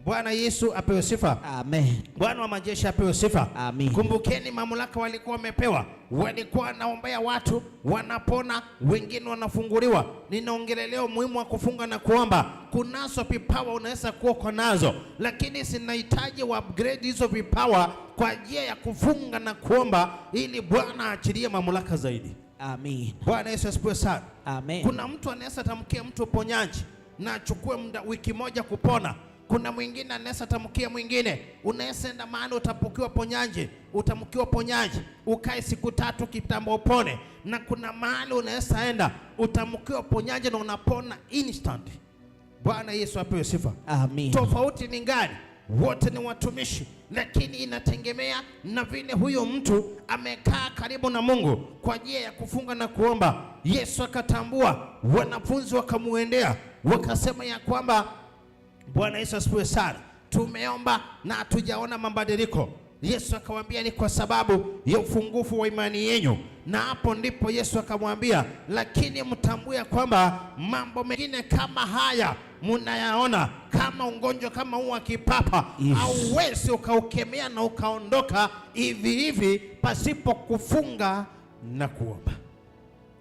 Bwana Yesu apewe sifa. Amen. Bwana wa majeshi apewe sifa. Amen. Kumbukeni mamlaka walikuwa wamepewa, walikuwa wanaombea watu wanapona, wengine wanafunguliwa. Ninaongelea umuhimu wa kufunga na kuomba. Kunazo vipawa unaweza kuwa kwa nazo, lakini sinahitaji wa upgrade hizo vipawa kwa njia ya kufunga na kuomba, ili Bwana aachilie mamlaka zaidi. Amen. Bwana Yesu asifiwe sana. Amen. Kuna mtu anaweza tamkia mtu uponyaji na achukue muda wiki moja kupona. Kuna mwingine anaweza tamkia mwingine, unaweza enda mahali utapokiwa ponyaji, utamkiwa ponyaji, ukae siku 3 kitambo upone. Na kuna mahali unaweza enda utamkiwa ponyaji na unapona instant. Bwana Yesu apewe sifa. Amen. Tofauti ni gani? Wote ni watumishi, lakini inategemea na vile huyo mtu amekaa karibu na Mungu kwa njia ya kufunga na kuomba. Yesu akatambua, wanafunzi wakamuendea wakasema ya kwamba, Bwana Yesu asifiwe sana, tumeomba na hatujaona mabadiliko. Yesu akamwambia, ni kwa sababu ya ufungufu wa imani yenu. Na hapo ndipo Yesu akamwambia, lakini mtambue kwamba mambo mengine kama haya mnayaona, kama ugonjwa kama huu wa kipapa, hauwezi ukaukemea na ukaondoka hivi hivi pasipo kufunga na kuomba.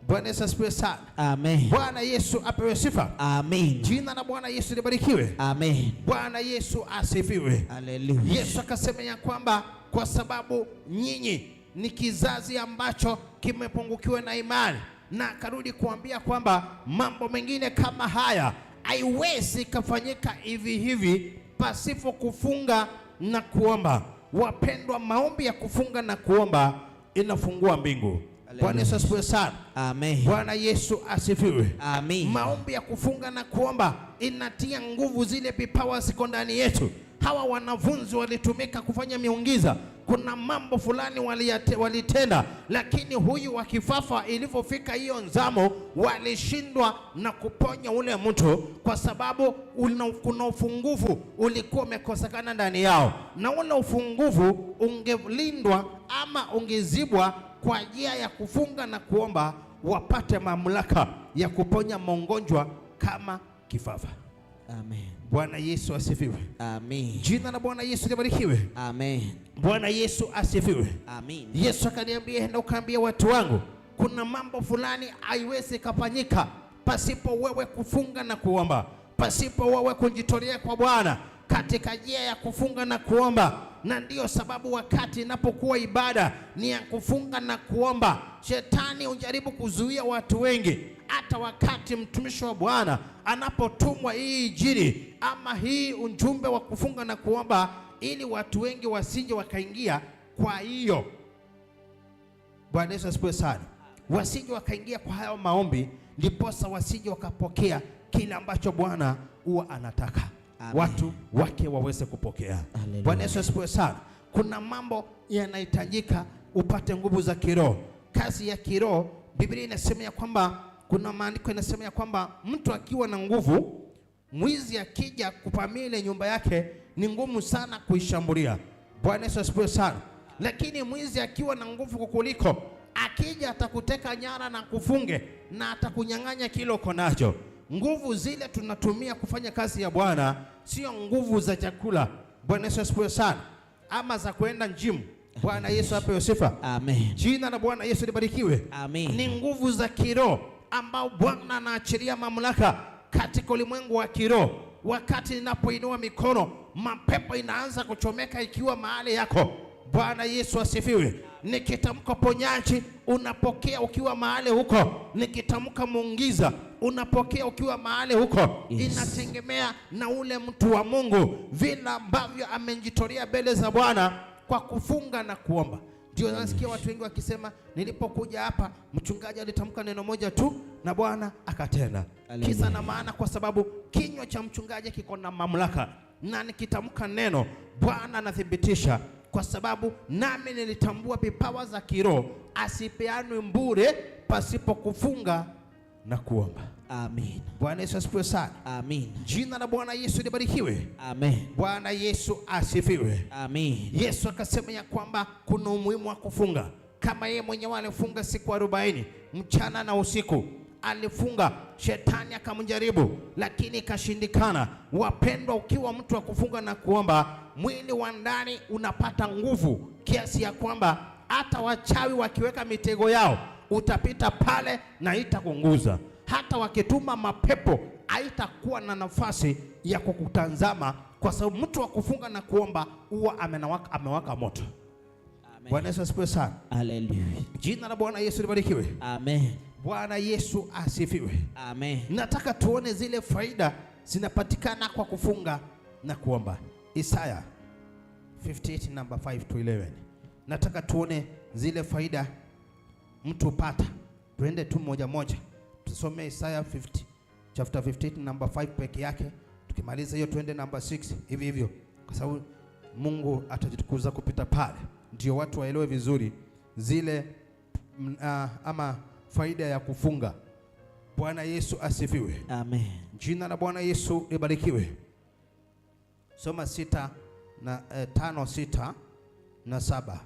Bwana Yesu asifiwe sana. Amen. Bwana Yesu apewe sifa. Amen. Jina la Bwana Yesu libarikiwe. Amen. Bwana Yesu asifiwe. Hallelujah. Yesu akasema ya kwamba kwa sababu nyinyi ni kizazi ambacho kimepungukiwa na imani, na akarudi kuambia kwamba mambo mengine kama haya haiwezi kufanyika hivi hivi pasipo kufunga na kuomba. Wapendwa, maombi ya kufunga na kuomba inafungua mbingu. Bwana Yesu asifiwe sana. Amen. Bwana Yesu asifiwe. Amen. Maombi ya kufunga na kuomba inatia nguvu zile vipawa ziko ndani yetu. Hawa wanafunzi walitumika kufanya miujiza. Kuna mambo fulani walitenda, lakini huyu wa kifafa ilipofika hiyo nzamo walishindwa na kuponya ule mtu, kwa sababu kuna ufungufu ulikuwa umekosekana ndani yao, na ule ufungufu ungelindwa ama ungezibwa kwa njia ya kufunga na kuomba, wapate mamlaka ya kuponya magonjwa kama kifafa. Amen. Bwana Yesu asifiwe. Amen. Jina la Bwana Yesu libarikiwe. Amen. Bwana Yesu asifiwe. Amen. Yesu akaniambia, enda ukaambia watu wangu, kuna mambo fulani haiwezi kufanyika pasipo wewe kufunga na kuomba, pasipo wewe kujitolea kwa Bwana. katika njia ya kufunga na kuomba. Na ndiyo sababu wakati inapokuwa ibada ni ya kufunga na kuomba, shetani hujaribu kuzuia watu wengi. Hata wakati mtumishi wa Bwana anapotumwa hii injili ama hii ujumbe wa kufunga na kuomba, ili watu wengi wasije wakaingia kwa hiyo. Bwana Yesu asifiwe sana. Wasije wakaingia kwa hayo maombi, ndiposa wasije wakapokea kile ambacho Bwana huwa anataka watu wake waweze kupokea. Bwana Yesu asifiwe sana. Kuna mambo yanahitajika upate nguvu za kiroho. Kazi ya kiroho, Biblia inasema ya kwamba, kuna maandiko inasema ya kwamba mtu akiwa na nguvu, mwizi akija kuvamia ile nyumba yake ni ngumu sana kuishambulia. Bwana Yesu asifiwe sana. Lakini mwizi akiwa na nguvu kukuliko, akija atakuteka nyara na kufunge na atakunyang'anya kile uko nacho. Nguvu zile tunatumia kufanya kazi ya Bwana sio nguvu za chakula. Bwana Yesu asifiwe sana. Ama za kwenda gym. Bwana Yesu apewe sifa. Amen. Jina la Bwana Yesu libarikiwe. Amen. Ni nguvu za kiroho ambao Bwana anaachilia mamlaka katika ulimwengu wa kiroho. Wakati ninapoinua mikono, mapepo inaanza kuchomeka ikiwa mahali yako. Bwana Yesu asifiwe. Nikitamka ponyaji, unapokea ukiwa mahali huko. Nikitamka muujiza, unapokea ukiwa mahali huko. Yes. Inategemea na ule mtu wa Mungu vile ambavyo amejitolea mbele za Bwana kwa kufunga na kuomba. Ndio nasikia watu wengi wakisema, nilipokuja hapa mchungaji alitamka neno moja tu na Bwana akatenda. Kisa na maana, kwa sababu kinywa cha mchungaji kiko na mamlaka, na nikitamka neno Bwana anathibitisha. Kwa sababu nami nilitambua vipawa za kiroho asipeanwe bure pasipo kufunga na kuomba. Amen. Bwana Yesu asifiwe sana. Amen. Jina la Bwana Yesu libarikiwe. Amen. Bwana Yesu asifiwe. Amen. Yesu akasema ya kwamba kuna umuhimu wa kufunga. Kama yeye mwenyewe alifunga siku 40 mchana na usiku, alifunga, shetani akamjaribu lakini ikashindikana. Wapendwa, ukiwa mtu wa kufunga na kuomba, mwili wa ndani unapata nguvu kiasi ya kwamba hata wachawi wakiweka mitego yao utapita pale na itakunguza. Hata wakituma mapepo haitakuwa na nafasi ya kukutazama, kwa sababu mtu wa kufunga na kuomba huwa amewaka moto. Bwana Yesu asifiwe sana. Haleluya. Jina la Bwana Yesu libarikiwe. Amen. Bwana Yesu asifiwe. Amen. Nataka tuone zile faida zinapatikana kwa kufunga na kuomba. Isaya 58 number 5 to 11. Nataka tuone zile faida mtu upata. Tuende tu moja moja. Tusome Isaya 50 chapter 58 number 5 peke yake. Tukimaliza hiyo tuende number 6 hivi hivyo, kwa sababu Mungu atajitukuza kupita pale, ndio watu waelewe vizuri zile ama faida ya kufunga. Bwana Yesu asifiwe. Amen. Jina la Bwana Yesu libarikiwe. Soma 5, 6 na 7.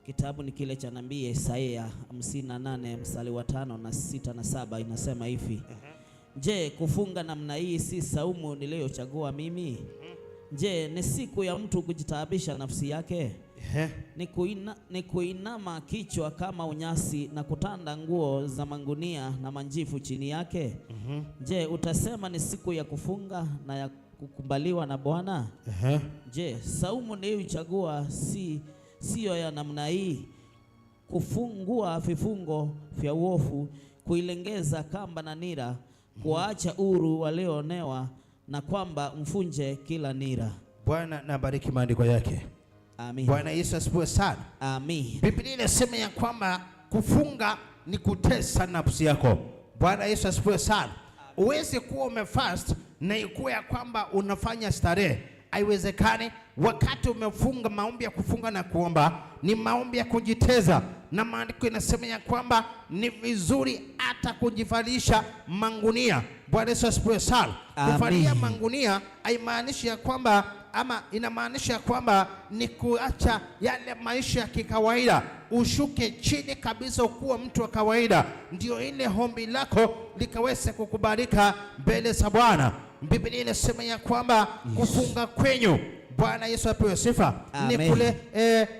Kitabu ni kile cha nabii Isaya 58 mstari wa 5 na 6 na 7, inasema hivi. Je, kufunga namna hii si saumu niliyochagua mimi? Je, ni siku ya mtu kujitaabisha nafsi yake? Ni kuinama kichwa kama unyasi na kutanda nguo za mangunia na manjifu chini yake? Je, utasema ni siku ya kufunga na ya kukubaliwa na Bwana? Je, saumu niliyochagua siyo ya namna hii? Kufungua vifungo vya uofu, kuilengeza kamba na nira, kuacha huru walioonewa, na kwamba mfunje kila nira. Bwana na bariki maandiko yake. Amen. Bwana Yesu asifiwe sana. Amen. Biblia inasema ya kwamba kufunga ni kutesa nafsi yako. Bwana Yesu asifiwe sana. Uweze kuwa umefast na ikuwe ya kwamba unafanya starehe. Haiwezekani. Wakati umefunga, maombi ya kufunga na kuomba ni maombi ya kujiteza, na maandiko inasema ya kwamba ni vizuri hata kujivalisha mangunia. Bwana Yesu asifiwe sana. Kuvalia mangunia haimaanishi ya kwamba, ama inamaanisha kwamba ni kuacha yale maisha ya kikawaida, ushuke chini kabisa, ukuwa mtu wa kawaida, ndio ile ombi lako likaweze kukubalika mbele za Bwana. Biblia inasema ya kwamba kufunga kwenyu, Bwana Yesu apewe sifa, ni kule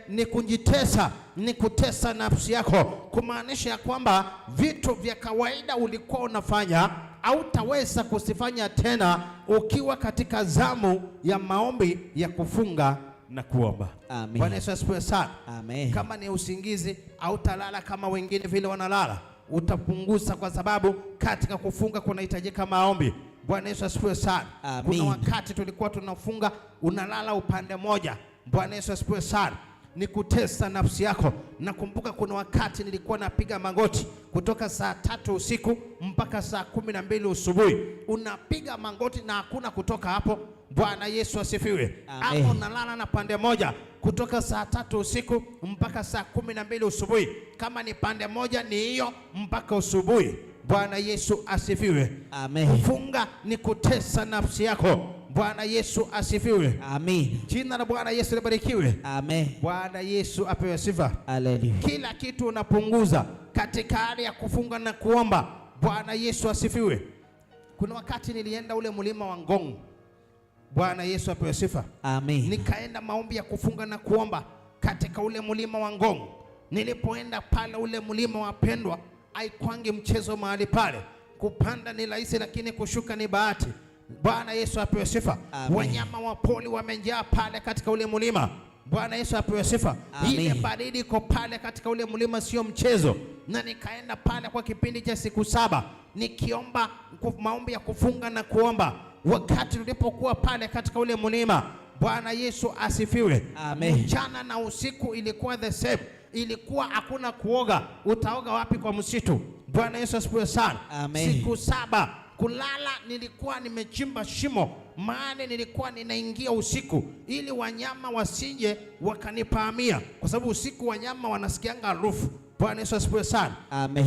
ni kujitesa, ni kutesa nafsi yako, kumaanisha ya kwamba vitu vya kawaida ulikuwa unafanya hautaweza kusifanya tena ukiwa katika zamu ya maombi ya kufunga na kuomba. Amen. Bwana Yesu asifiwe sana. Amen. Kama ni usingizi, hautalala kama wengine vile wanalala, utapunguza, kwa sababu katika kufunga kunahitajika maombi. Bwana Yesu asifiwe sana. Kuna wakati tulikuwa tunafunga unalala upande moja. Bwana Yesu asifiwe sana. Ni kutesa nafsi yako. Nakumbuka kuna wakati nilikuwa napiga magoti kutoka saa 3 usiku mpaka saa 12 asubuhi. Unapiga magoti na hakuna kutoka hapo. Bwana Yesu asifiwe. Hapo unalala na pande moja kutoka saa 3 usiku mpaka saa 12 asubuhi. Kama ni pande moja ni hiyo mpaka asubuhi. Bwana Yesu asifiwe. Amen. Kufunga ni kutesa nafsi yako. Bwana Yesu asifiwe. Amen. Jina la Bwana Yesu libarikiwe. Amen. Bwana Yesu apewe sifa. Hallelujah. Kila kitu unapunguza katika hali ya kufunga na kuomba. Bwana Yesu asifiwe. Kuna wakati nilienda ule mlima wa Ngong. Bwana Yesu apewe sifa. Amen. Nikaenda maombi ya kufunga na kuomba katika ule mlima wa Ngong. Nilipoenda pale ule mlima, wapendwa, haikwangi mchezo mahali pale. Kupanda ni rahisi, lakini kushuka ni bahati. Bwana Yesu apewe sifa. Wanyama wa pori wamejaa pale katika ule mlima. Bwana Yesu apewe sifa. Ile baridi iko pale katika ule mlima sio mchezo. Na nikaenda pale kwa kipindi cha siku 7 nikiomba maombi ya kufunga na kuomba. Wakati tulipokuwa pale katika ule mlima, Bwana Yesu asifiwe. Mchana na usiku ilikuwa the same. Ilikuwa hakuna kuoga. Utaoga wapi kwa msitu? Bwana Yesu asifiwe sana. Siku 7 kulala nilikuwa nimechimba shimo, maana nilikuwa ninaingia usiku ili wanyama wasije wakanipahamia, kwa sababu usiku wanyama wanasikianga harufu. Bwana Yesu asifiwe sana.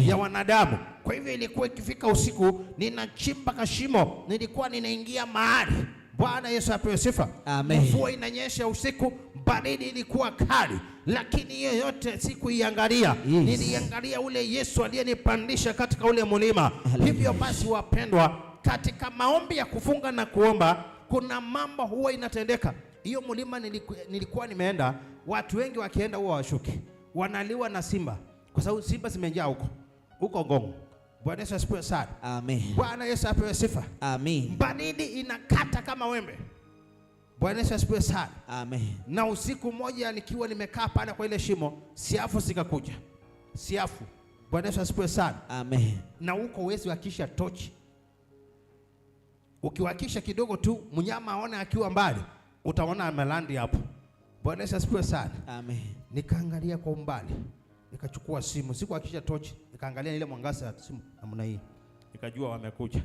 Ya wanadamu. Kwa hivyo ilikuwa ikifika usiku ninachimba kashimo, nilikuwa ninaingia mahali. Bwana Yesu apewe sifa. Mvua inanyesha usiku, baridi ilikuwa kali, lakini hiyo yote sikuiangalia. Niliangalia ule Yesu aliyenipandisha katika ule mlima. Hivyo basi wapendwa, katika maombi ya kufunga na kuomba kuna mambo huwa inatendeka. Hiyo mlima nilikuwa nimeenda, watu wengi wakienda huwa washuki, wanaliwa na simba, kwa sababu simba zimejaa huko Ngong. Bwana Yesu asifiwe sana. Amen. Bwana Yesu apewe sifa. Amen. Baridi inakata kama wembe. Bwana Yesu asifiwe sana. Amen. Na usiku mmoja nikiwa nimekaa pale kwa ile shimo, siafu zikakuja. Siafu. Bwana Yesu asifiwe sana. Amen. Na huko huwezi wakisha tochi. Ukiwakisha kidogo tu, mnyama aone akiwa mbali, utaona amelandi hapo. Bwana Yesu asifiwe sana. Amen. Nikaangalia kwa umbali. Nikachukua simu, sikuhakisha tochi, nikaangalia ile mwangaza ya simu namna hii, nikajua wamekuja.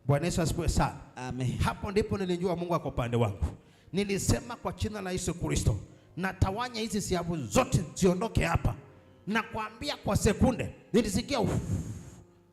Bwana Yesu asifiwe sana. Amen. Hapo ndipo nilijua Mungu ako upande wangu. Nilisema kwa jina la Yesu Kristo, natawanya hizi siafu zote ziondoke hapa. Na kuambia kwa sekunde nilisikia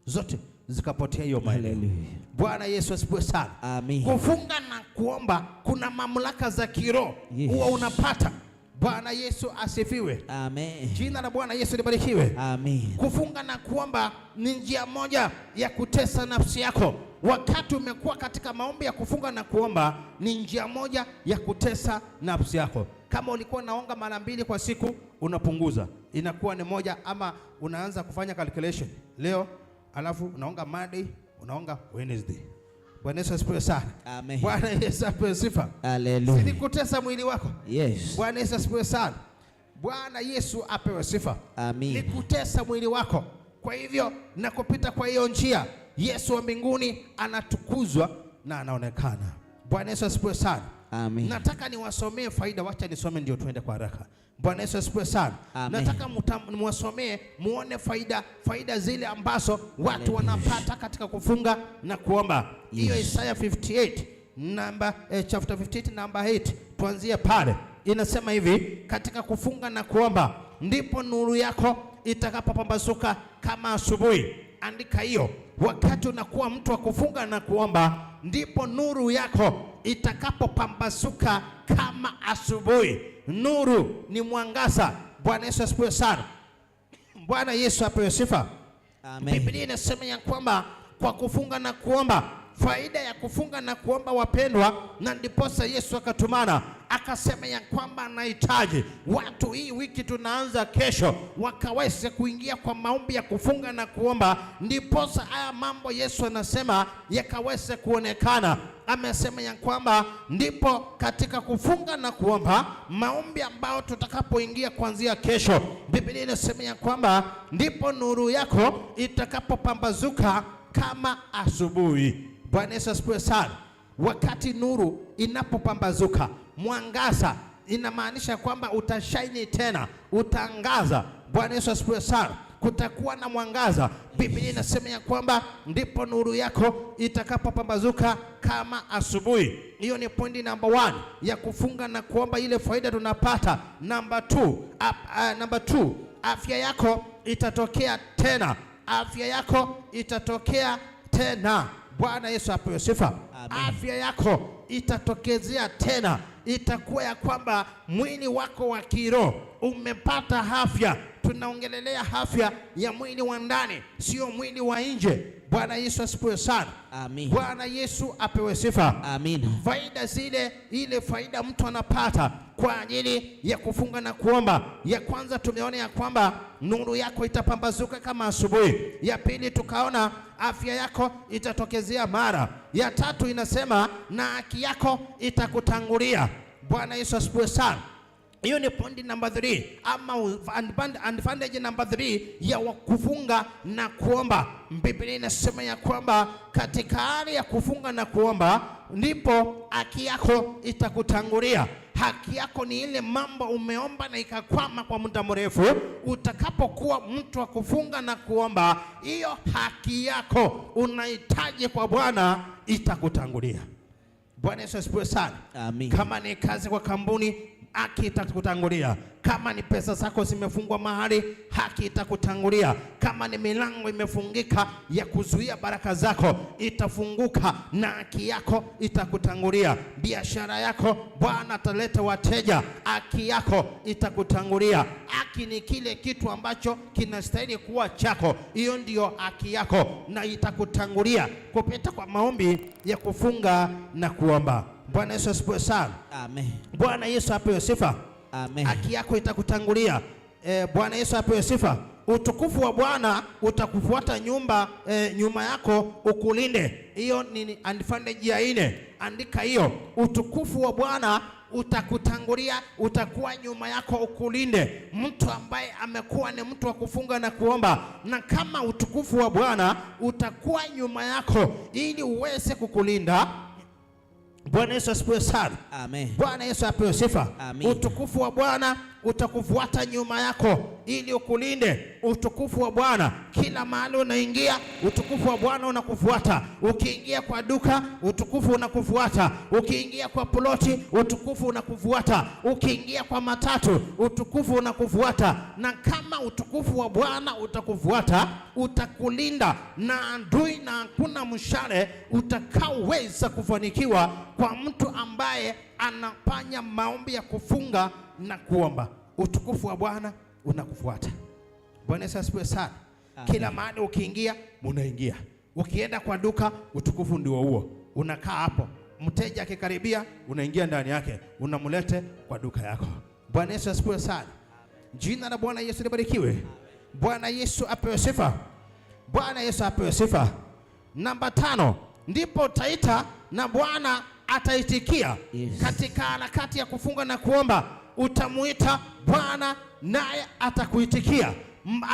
zote zikapotea hiyo maeneo. Bwana Yesu asifiwe sana. Amen. Kufunga na kuomba kuna mamlaka za kiroho huwa unapata. Bwana Yesu asifiwe. Amen. Jina la Bwana Yesu libarikiwe. Amen. Kufunga na kuomba ni njia moja ya kutesa nafsi yako. Wakati umekuwa katika maombi ya kufunga na kuomba, ni njia moja ya kutesa nafsi yako. Kama ulikuwa unaonga mara 2 kwa siku, unapunguza, inakuwa ni moja, ama unaanza kufanya calculation. Leo alafu unaonga Monday, unaonga Wednesday. Bwana Yesu asifiwe sana. Amen. Bwana Yesu apewe sifa. Hallelujah. Si kutesa mwili wako. Yes. Bwana Yesu asifiwe sana. Bwana Yesu apewe sifa. Amen. Ni kutesa mwili wako. Kwa hivyo na kupita kwa hiyo njia, Yesu wa mbinguni anatukuzwa na anaonekana. Bwana Yesu asifiwe sana. Amen. Nataka niwasomee faida, wacha nisome ndio tuende kwa haraka. Bwana Yesu asifiwe sana. Nataka niwasomee muone faida zile ambazo watu wanapata katika kufunga na kuomba. Hiyo Isaiah 58 chapter 58 number 8, tuanzie pale. Inasema hivi, katika kufunga na kuomba ndipo nuru yako itakapopambazuka kama asubuhi. Andika hiyo. Wakati unakuwa mtu wa kufunga na kuomba, ndipo nuru yako itakapopambazuka kama asubuhi. Nuru ni mwangaza. Bwana Yesu asifiwe sana. Bwana Yesu apewe sifa. Amen. Biblia inasema ya kwamba kwa kufunga na kuomba faida ya kufunga na kuomba wapendwa, na ndiposa Yesu akatumana akasema ya kwamba anahitaji watu, hii wiki tunaanza kesho, wakaweze kuingia kwa maombi ya kufunga na kuomba, ndiposa haya mambo Yesu anasema yakaweze kuonekana. Amesema ya kwamba ndipo katika kufunga na kuomba, maombi ambao tutakapoingia kuanzia kesho, Biblia inasema ya kwamba ndipo nuru yako itakapopambazuka kama asubuhi. Bwana Yesu asifiwe sana. Wakati nuru inapopambazuka, mwangaza, inamaanisha kwamba utashaini tena, utaangaza. Bwana Yesu asifiwe sana. Kutakuwa na mwangaza. Biblia inasema ya kwamba ndipo nuru yako itakapopambazuka kama asubuhi. Hiyo ni pointi number 1 ya kufunga na kuomba, ile faida tunapata. Number 2, afya yako itatokea tena. Afya yako itatokea tena. Bwana Yesu apewe sifa. Afya yako itatokezea tena. Itakuwa ya kwamba mwili wako wa kiroho umepata afya. Tunaongelelea afya ya mwili wa ndani, sio mwili wa nje. Bwana Yesu asifiwe sana. Amen. Bwana Yesu apewe sifa. Amen. Faida zile, ile faida mtu anapata kwa ajili ya kufunga na kuomba. Ya kwanza tumeona ya kwamba nuru yako itapambazuka kama asubuhi. Ya pili tukaona afya yako itatokezea mara. Ya tatu inasema na haki yako itakutangulia. Bwana Yesu asifiwe sana. Hiyo ni point number 3 ama advantage number 3 ya kufunga na kuomba. Biblia inasema ya kwamba katika hali ya kufunga na kuomba ndipo haki yako itakutangulia. Haki yako ni ile mambo umeomba na ikakwama kwa muda mrefu. Utakapokuwa mtu wa kufunga na kuomba, hiyo haki yako unahitaji kwa Bwana itakutangulia. Bwana Yesu asifiwe sana. Amen. Kama ni kazi kwa kampuni, haki itakutangulia. Kama ni pesa zako zimefungwa mahali, haki itakutangulia. Kama ni milango imefungika ya kuzuia baraka zako, itafunguka na haki yako itakutangulia. Biashara yako, Bwana ataleta wateja, haki yako itakutangulia. Haki ni kile kitu ambacho kinastahili kuwa chako. Hiyo ndiyo haki yako na itakutangulia kupita kwa maombi ya kufunga na kuomba. Bwana Yesu asifiwe sana. Amen. Bwana Yesu apewe sifa. Amen. Haki yako itakutangulia. Bwana Yesu apewe sifa. Utukufu wa Bwana utakufuata nyuma yako ukulinde. Hiyo ni advantage ya 4. Andika hiyo. Utukufu wa Bwana utakutangulia, utakuwa nyuma yako ukulinde. Mtu ambaye amekuwa ni mtu wa kufunga na kuomba, na kama utukufu wa Bwana utakuwa nyuma yako ili uweze kukulinda. Bwana Yesu asifiwe sana. Amen. Bwana Yesu apewe sifa. Amen. Utukufu wa Bwana utakufuata nyuma yako ili ukulinde. Utukufu wa Bwana kila mahali unaingia, utukufu wa Bwana unakufuata. Ukiingia kwa duka, utukufu unakufuata. Ukiingia kwa ploti, utukufu unakufuata. Ukiingia kwa matatu, utukufu unakufuata. Na kama utukufu wa Bwana utakufuata, utakulinda na adui, na hakuna mshale utakaoweza kufanikiwa kwa mtu ambaye anafanya maombi ya kufunga na kuomba. Utukufu wa Bwana unakufuata. Bwana Yesu asifiwe sana. Kila mahali ukiingia, unaingia. Ukienda kwa duka, utukufu ndio huo. Unakaa hapo. Mteja akikaribia, unaingia ndani yake, unamlete kwa duka yako. Bwana Yesu asifiwe sana. Jina la Bwana Yesu libarikiwe. Bwana Yesu apewe sifa. Bwana Yesu apewe sifa. Namba 5, ndipo utaita na Bwana ataitikia. Yes. Katika harakati ya kufunga na kuomba, utamuita Bwana naye atakuitikia.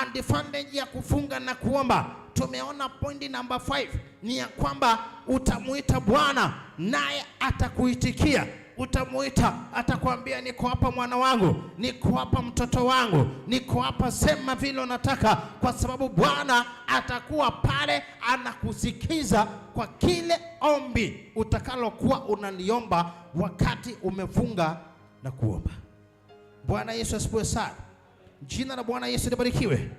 Advantage ya kufunga na kuomba, tumeona pointi namba 5 ni ya kwamba utamuita Bwana naye atakuitikia. Utamuita, atakwambia niko hapa mwana wangu, niko hapa mtoto wangu, niko hapa, sema vile unataka, kwa sababu Bwana atakuwa pale anakusikiza kwa kile ombi utakalokuwa unaliomba wakati umefunga na kuomba. Bwana Yesu asifiwe sana. Jina la Bwana Yesu libarikiwe.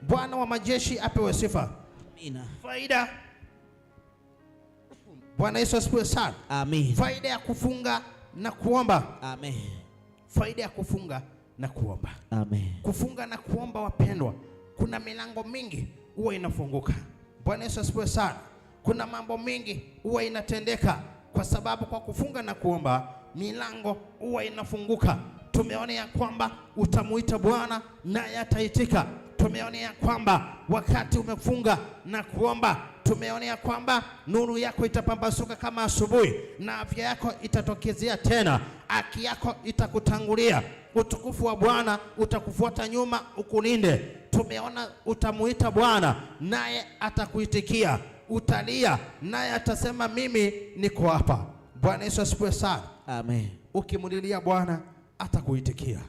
Bwana wa majeshi apewe sifa. Amina. Faida. Bwana Yesu asifiwe sana. Amen. Faida ya kufunga na kuomba. Amen. Faida ya kufunga na kuomba. Amen. Kufunga na kuomba, wapendwa, kuna milango mingi huwa inafunguka. Bwana Yesu asifiwe sana. kuna mambo mengi huwa inatendeka kwa sababu kwa kufunga na kuomba milango huwa inafunguka. Tumeona ya kwamba utamuita Bwana naye ataitika. Tumeona ya kwamba wakati umefunga na kuomba, tumeona ya kwamba nuru yako itapambazuka kama asubuhi, na afya yako itatokezea tena, haki yako itakutangulia, utukufu wa Bwana utakufuata nyuma ukulinde. Tumeona utamuita Bwana naye atakuitikia, utalia naye atasema mimi niko hapa. Bwana Yesu asifiwe sana. Amen. Ukimulilia Bwana atakuitikia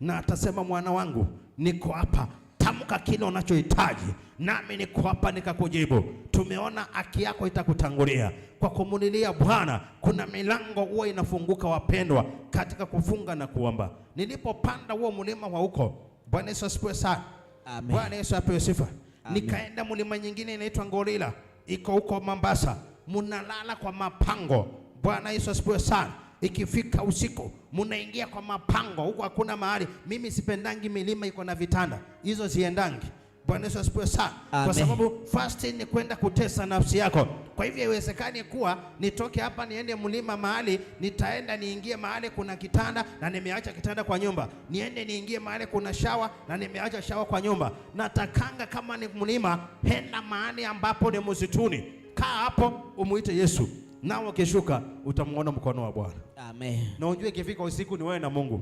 na atasema mwana wangu niko hapa, tamka kile unachohitaji nami niko hapa nikakujibu. Tumeona haki yako itakutangulia kwa kumulilia Bwana. Kuna milango huwa inafunguka wapendwa, katika kufunga na kuomba. Nilipopanda huo mlima wa huko, Bwana Yesu asifiwe sana. Amen. Bwana Yesu apewe sifa. Nikaenda mlima nyingine inaitwa Ngorila, iko huko Mombasa. Munalala kwa mapango. Bwana Yesu asifiwe sana. Ikifika usiku munaingia kwa mapango, huko hakuna mahali. Mimi sipendangi milima iko na vitanda, hizo siendangi. Bwana Yesu asifiwe sana. Kwa sababu fasting ni kwenda kutesa nafsi yako. Kwa hivyo haiwezekani kuwa nitoke hapa niende mlima mahali, nitaenda niingie mahali kuna kitanda na nimeacha kitanda kwa nyumba, niende niingie mahali kuna shawa na nimeacha shawa kwa nyumba. Natakanga kama ni mlima, henda mahali ambapo ni msituni, kaa hapo umuite Yesu, nao ukishuka utamuona mkono wa Bwana. Amen. Na unjue ikifika usiku ni wewe na Mungu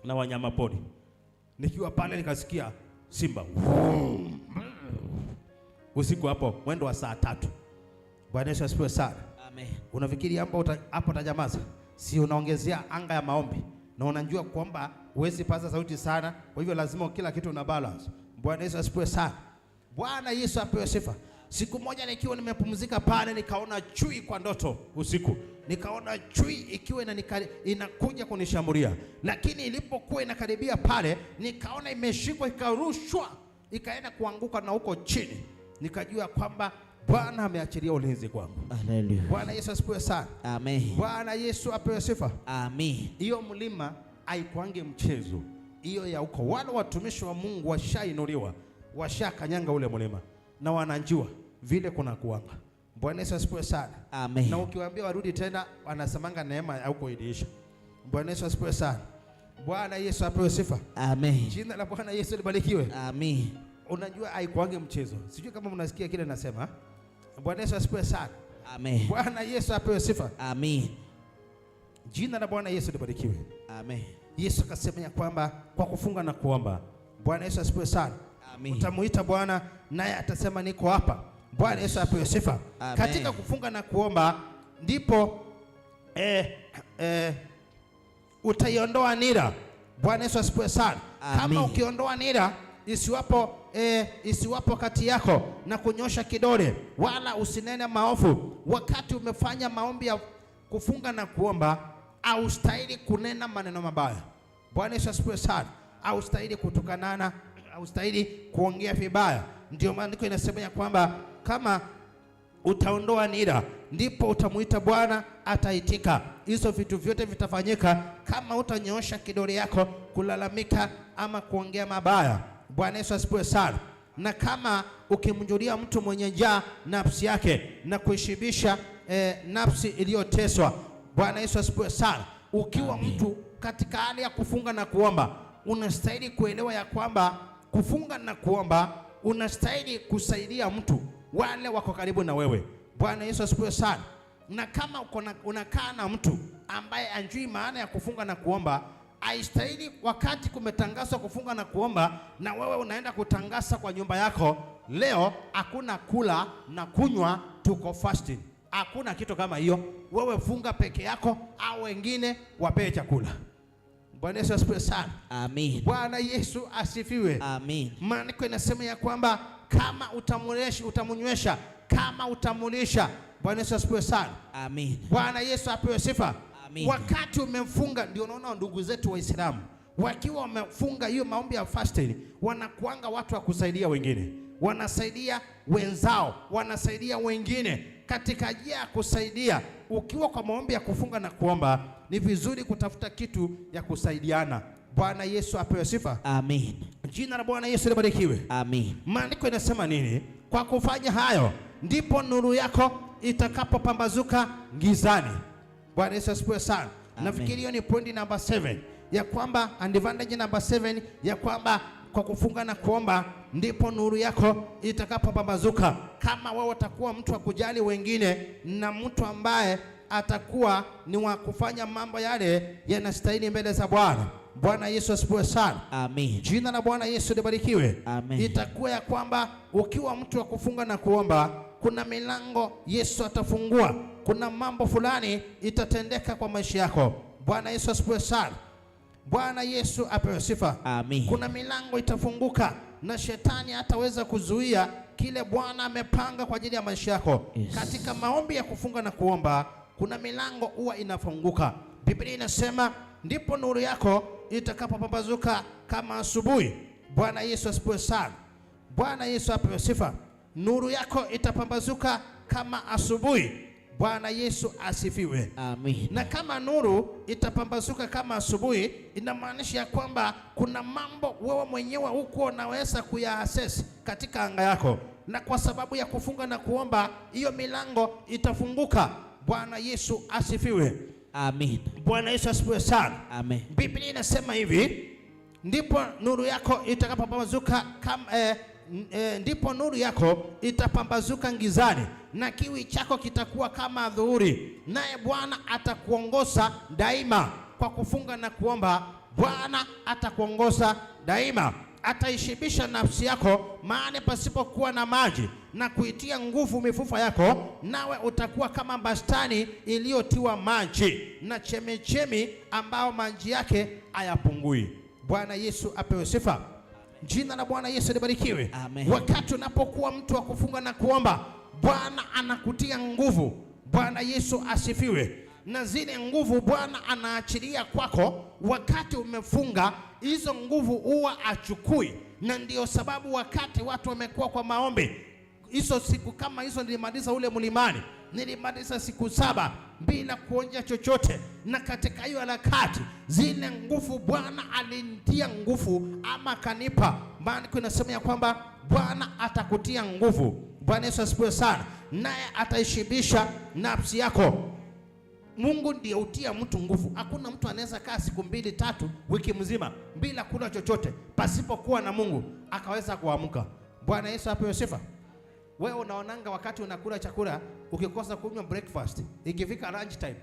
na wanyama pori. Nikiwa pale nikasikia simba usiku hapo mwendo wa saa 3. Bwana Yesu asifiwe sana. Amen. Unafikiri hapo utajamaza? Si unaongezea anga ya maombi, na unajua kwamba huwezi paza sauti sana, kwa hivyo lazima kila kitu una balance. Bwana Yesu asifiwe sana. Bwana Yesu apewe sifa. Siku moja nikiwa nimepumzika pale, nikaona chui kwa ndoto usiku. Nikaona chui ikiwa inakuja kunishambulia, lakini ilipokuwa inakaribia pale, nikaona imeshikwa ikarushwa ikaenda kuanguka na huko chini. Nikajua kwamba Bwana ameachilia ulinzi kwangu. Hallelujah. Bwana Yesu asifiwe sana. Amen. Bwana Yesu apewe sifa. Amen. Hiyo mlima haikuange mchezo. Hiyo ya huko, wale watumishi wa Mungu washainuliwa, washakanyanga ule mlima na wanajua vile kuna kuanga. Bwana Yesu asifiwe sana. Amen. Na ukiwaambia warudi tena wanasemanga neema ya huko iliisha. Bwana Yesu asifiwe sana. Bwana Yesu apewe sifa. Amen. Jina la Bwana Yesu libarikiwe. Amen. Unajua haikuange mchezo. Sijui kama mnasikia kile nasema. Bwana Yesu asifiwe sana. Amen. Bwana Yesu apewe sifa. Amen. Jina la Bwana Yesu libarikiwe. Amen. Yesu akasema ya kwamba kwa kufunga na kuomba. Bwana Yesu asifiwe sana. Amen. Utamuita Bwana naye atasema niko hapa. Bwana Yesu apewe sifa. Amen. Katika kufunga na kuomba ndipo utaiondoa nira. Bwana Yesu asifiwe sana. Kama ukiondoa nira isiwapo kati yako na kunyosha kidole, wala usinene maovu. Wakati umefanya maombi ya kufunga na kuomba, haustahili kunena maneno mabaya. Bwana Yesu asifiwe sana. Haustahili kutukanana, haustahili kuongea vibaya. Ndio maandiko inasema ya kwamba kama utaondoa nira ndipo utamuita Bwana ataitika. Hizo vitu vyote vitafanyika kama utanyoosha kidole yako kulalamika ama kuongea mabaya. Bwana Yesu asifiwe sana. Na kama ukimjulia mtu mwenye njaa nafsi yake na kuishibisha nafsi iliyoteswa. Bwana Yesu asifiwe sana. Ukiwa mtu katika hali ya kufunga na kuomba, unastahili kuelewa ya kwamba kufunga na kuomba unastahili kusaidia mtu wale wako karibu na wewe. Bwana Yesu asifiwe sana. Na kama unakaa na mtu ambaye anjui maana ya kufunga na kuomba, haistahili wakati kumetangazwa kufunga na kuomba na wewe unaenda kutangaza kwa nyumba yako, leo hakuna kula na kunywa, tuko fasting. Hakuna kitu kama hiyo. Wewe funga peke yako au wengine wapewe chakula. Bwana Yesu asifiwe sana. Amen. Bwana Yesu asifiwe. Amen. Maandiko inasema ya kwamba kama utamunywesha, kama utamulisha. Bwana Yesu asifiwe sana. Amen. Bwana Yesu apewe sifa. Amen. Wakati umefunga, ndio unaona ndugu zetu Waislamu wakiwa wamefunga hiyo maombi ya fasting, wanakuanga watu wa kusaidia wengine, wanasaidia wenzao, wanasaidia wengine katika njia ya kusaidia. Ukiwa kwa maombi ya kufunga na kuomba, ni vizuri kutafuta kitu ya kusaidiana. Bwana Yesu apewe sifa. Amen. Jina la Bwana Yesu libarikiwe. Amen. Maandiko inasema nini? Kwa kufanya hayo ndipo nuru yako itakapopambazuka gizani. Bwana Yesu asifiwe sana. Nafikiri hiyo ni point number 7, ya kwamba advantage number 7, ya kwamba kwa kufunga na kuomba ndipo nuru yako itakapopambazuka. Kama wewe utakuwa mtu wa kujali wengine na mtu ambaye atakuwa ni wa kufanya mambo yale yanastahili mbele za Bwana. Bwana Yesu asifiwe sana. Amen. Jina la Bwana Yesu libarikiwe. Amen. Itakuwa ya kwamba ukiwa mtu wa kufunga na kuomba, kuna milango Yesu atafungua, kuna mambo fulani itatendeka kwa maisha yako. Bwana Yesu asifiwe sana. Bwana Yesu apewe sifa. Amen. Kuna milango itafunguka na shetani hataweza kuzuia kile Bwana amepanga kwa ajili ya maisha yako. Yes. Katika maombi ya kufunga na kuomba, kuna milango huwa inafunguka. Biblia inasema ndipo nuru yako itakapopambazuka kama asubuhi. Bwana Yesu asifiwe sana. Bwana Yesu apewe sifa. Nuru yako itapambazuka kama asubuhi. Bwana Yesu asifiwe. Amen. Na kama nuru itapambazuka kama asubuhi, inamaanisha ya kwamba kuna mambo wewe mwenyewe huko unaweza kuya-access katika anga yako, na kwa sababu ya kufunga na kuomba, hiyo milango itafunguka. Bwana Yesu asifiwe. Amen. Bwana Yesu asifiwe sana. Amen. Biblia inasema hivi, ndipo nuru yako itakapopambazuka kama ndipo nuru yako itapambazuka gizani, na kiwi chako kitakuwa kama adhuhuri, naye Bwana atakuongoza daima. Kwa kufunga na kuomba, Bwana atakuongoza daima. Ataishibisha nafsi yako mahali pasipokuwa na maji, na kuitia nguvu mifupa yako, nawe utakuwa kama bustani iliyotiwa maji na chemichemi ambao maji yake hayapungui. Bwana Yesu apewe sifa. Jina la Bwana Yesu libarikiwe. Amen. Wakati unapokuwa mtu wa kufunga na kuomba, Bwana anakutia nguvu. Bwana Yesu asifiwe. Na zile nguvu Bwana anaachilia kwako wakati umefunga, hizo nguvu huwa achukui. Na ndio sababu wakati watu wamekuwa kwa maombi, hizo siku kama hizo nilimaliza ule mlimani, nilimaliza siku 7 bila kuonja chochote, na katika hiyo harakati zile nguvu Bwana alinitia nguvu ama kanipa. Maandiko inasema ya kwamba Bwana atakutia nguvu. Bwana Yesu asifiwe sana. Naye ataishibisha nafsi yako. Mungu ndiye utia mtu nguvu. Hakuna mtu anaweza kaa siku 2, 3, wiki mzima bila kula chochote pasipokuwa na Mungu akaweza kuamka. Bwana Yesu apewe sifa. Wewe unaonanga wakati unakula chakula, ukikosa kunywa breakfast, ikifika lunch time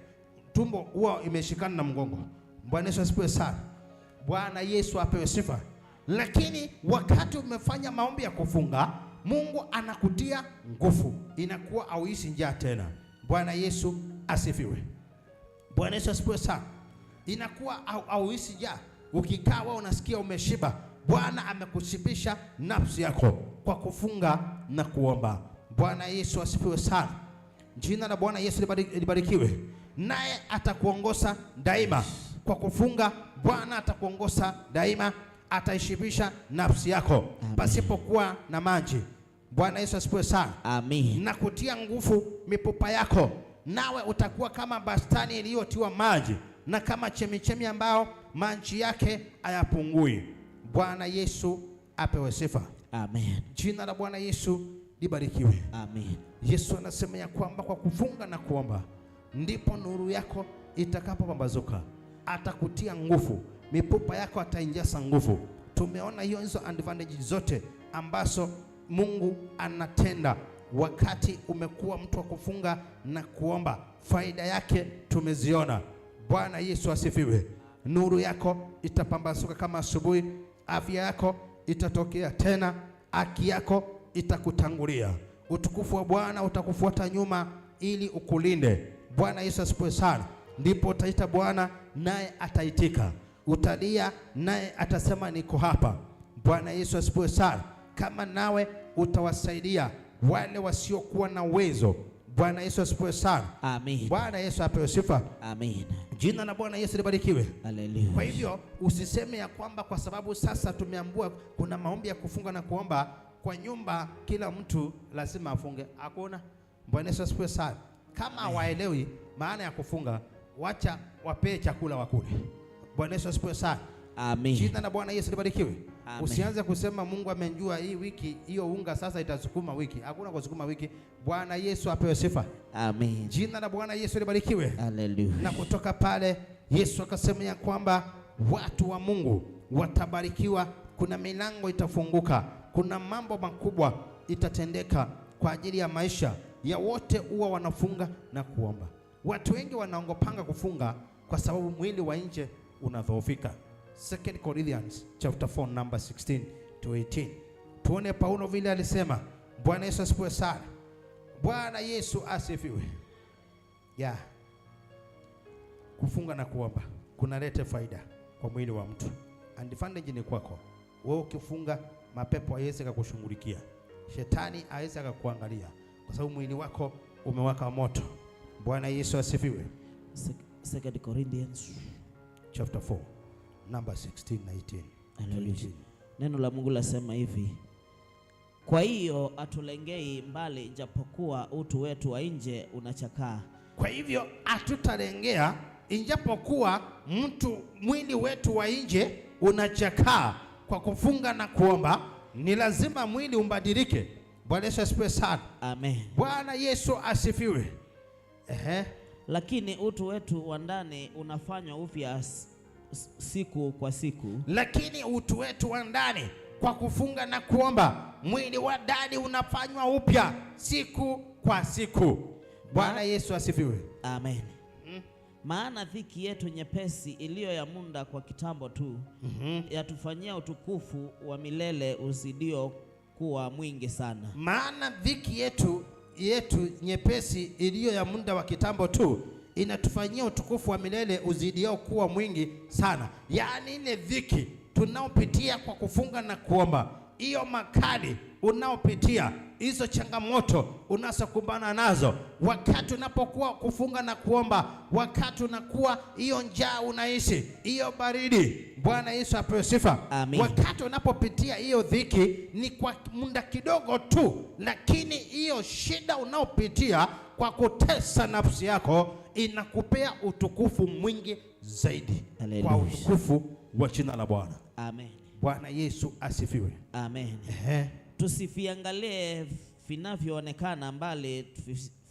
tumbo huwa imeshikana na mgongo. Bwana Yesu asifiwe sana. Bwana Yesu apewe sifa. Lakini wakati umefanya maombi ya kufunga, Mungu anakutia nguvu, inakuwa hauishi njaa tena. Bwana Yesu asifiwe. Bwana Yesu asifiwe sana. Inakuwa hauishi njaa. Ukikaa wewe unasikia umeshiba. Bwana amekushibisha nafsi yako kwa kufunga na kuomba. Bwana Yesu asifiwe sana. Jina la Bwana Yesu libarikiwe. Naye atakuongoza daima. Kwa kufunga, Bwana atakuongoza daima, ataishibisha nafsi yako pasipokuwa na maji. Bwana Yesu asifiwe sana. Amen. Na kutia nguvu mipupa yako, nawe utakuwa kama bustani iliyotiwa maji na kama chemichemi ambao maji yake hayapungui. Bwana Yesu apewe sifa. Amen. Jina la Bwana Yesu libarikiwe. Amen. Yesu anasema ya kwamba kwa kufunga na kuomba ndipo nuru yako itakapopambazuka. Atakutia nguvu, mipupa yako atainjaza nguvu. Tumeona hizo advantage zote ambazo Mungu anatenda wakati umekuwa mtu wa kufunga na kuomba. Faida yake tumeziona. Bwana Yesu asifiwe. Nuru yako itapambazuka kama asubuhi. Afya yako itatokea tena. Haki yako itakutangulia. Utukufu wa Bwana utakufuata nyuma ili ukulinde. Bwana Yesu asifiwe sana. Ndipo utaita Bwana naye ataitika. Utalia naye atasema niko hapa. Bwana Yesu asifiwe sana. Kama nawe utawasaidia wale wasiokuwa na uwezo. Bwana Yesu asifiwe sana. Amen. Bwana Yesu apewe sifa. Amen. Jina la Bwana Yesu libarikiwe. Hallelujah. Kwa hivyo usiseme ya kwamba kwa sababu sasa tumeambiwa kuna maombi ya kufunga na kuomba kwa nyumba kila mtu lazima afunge. Hakuna. Bwana Yesu asifiwe sana. Kama hawaelewi maana ya kufunga, wacha wapee chakula wakule. Bwana Yesu asifiwe sana. Amen. Jina la Bwana Yesu libarikiwe. Usianze kusema Mungu amenjua hii wiki hiyo unga sasa itasukuma wiki. Hakuna kusukuma wiki. Bwana Yesu apewe sifa. Amen. Jina la Bwana Yesu libarikiwe. Hallelujah. Na kutoka pale Yesu akasema ya kwamba watu wa Mungu watabarikiwa, kuna milango itafunguka, kuna mambo makubwa itatendeka kwa ajili ya maisha ya wote huwa wanafunga na kuomba. Watu wengi wanaongopanga kufunga kwa sababu mwili wa nje unadhoofika. 2 Corinthians chapter 4 number 16 to 18. Tuone Paulo vile alisema. Bwana Yesu asifiwe sana. Bwana Yesu asifiwe. Kufunga na kuomba kunaleta faida kwa mwili wa mtu. Advantage ni kwako. Wewe ukifunga, mapepo haiwezi kukushughulikia. Shetani haiwezi kukuangalia kwa sababu mwili wako umewaka moto. Bwana Yesu asifiwe. 2 Corinthians chapter 4 number 16 na 18. Hallelujah. Neno la Mungu lasema hivi: kwa hiyo atulengei mbali ijapokuwa utu wetu wa nje unachakaa. Kwa hivyo hatutalengea ijapokuwa mwili wetu wa nje unachakaa. Kwa kufunga na kuomba ni lazima mwili umbadilike. Bwana Yesu asifiwe sana. Amen. Bwana Yesu asifiwe. Lakini utu wetu wa ndani unafanywa upya siku kwa siku. Lakini utu wetu wa ndani kwa kufunga na kuomba, mwili wa ndani unafanywa upya siku kwa siku. Bwana Yesu asifiwe. Amen. Maana dhiki yetu nyepesi iliyo ya muda kwa kitambo tu yatufanyia utukufu wa milele uzidio kuwa mwingi sana. Maana dhiki yetu nyepesi iliyo ya muda wa kitambo tu inatufanyia utukufu wa milele uzidio kuwa mwingi sana. Yaani ile dhiki tunaopitia kwa kufunga na kuomba, hiyo makali unaopitia, hizo changamoto unazokumbana nazo wakati unapokuwa kufunga na kuomba, wakati unakuwa hiyo njaa unaishi, hiyo baridi, Bwana Yesu apewe sifa. Amen. Wakati unapopitia hiyo dhiki ni kwa muda kidogo tu, lakini hiyo shida unaopitia kwa kutesa nafsi yako inakupea utukufu mwingi zaidi. Hallelujah. Kwa utukufu wa jina la Bwana. Amen. Bwana Yesu asifiwe. Amen. Tusiviangalie vinavyoonekana mbali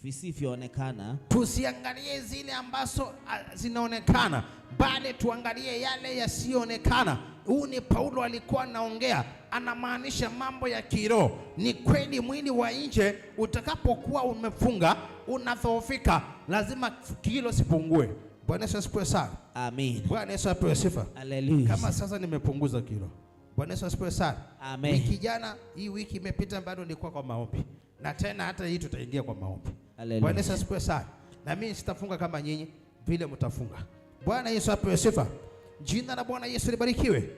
visivyoonekana. Tusiangalie zile ambazo zinaonekana, bali tuangalie yale yasiyoonekana. Huu ni Paulo alikuwa anaongea, anamaanisha mambo ya kiroho. Ni kweli mwili wa nje utakapokuwa umefunga unadhoofika, lazima kilo sipungue. Bwana Yesu asifiwe sana. Amen. Bwana Yesu apewe sifa. Hallelujah. Kama sasa nimepunguza kilo. Bwana Yesu asifiwe sana. Amen. Wiki jana, hii wiki imepita bado nilikuwa kwa maombi. Na tena hata hii tutaingia kwa maombi. Hallelujah. Bwana Yesu asifiwe sana. Na mimi sitafunga kama nyinyi vile mtafunga. Bwana Yesu apewe sifa. Jina la Bwana Yesu libarikiwe.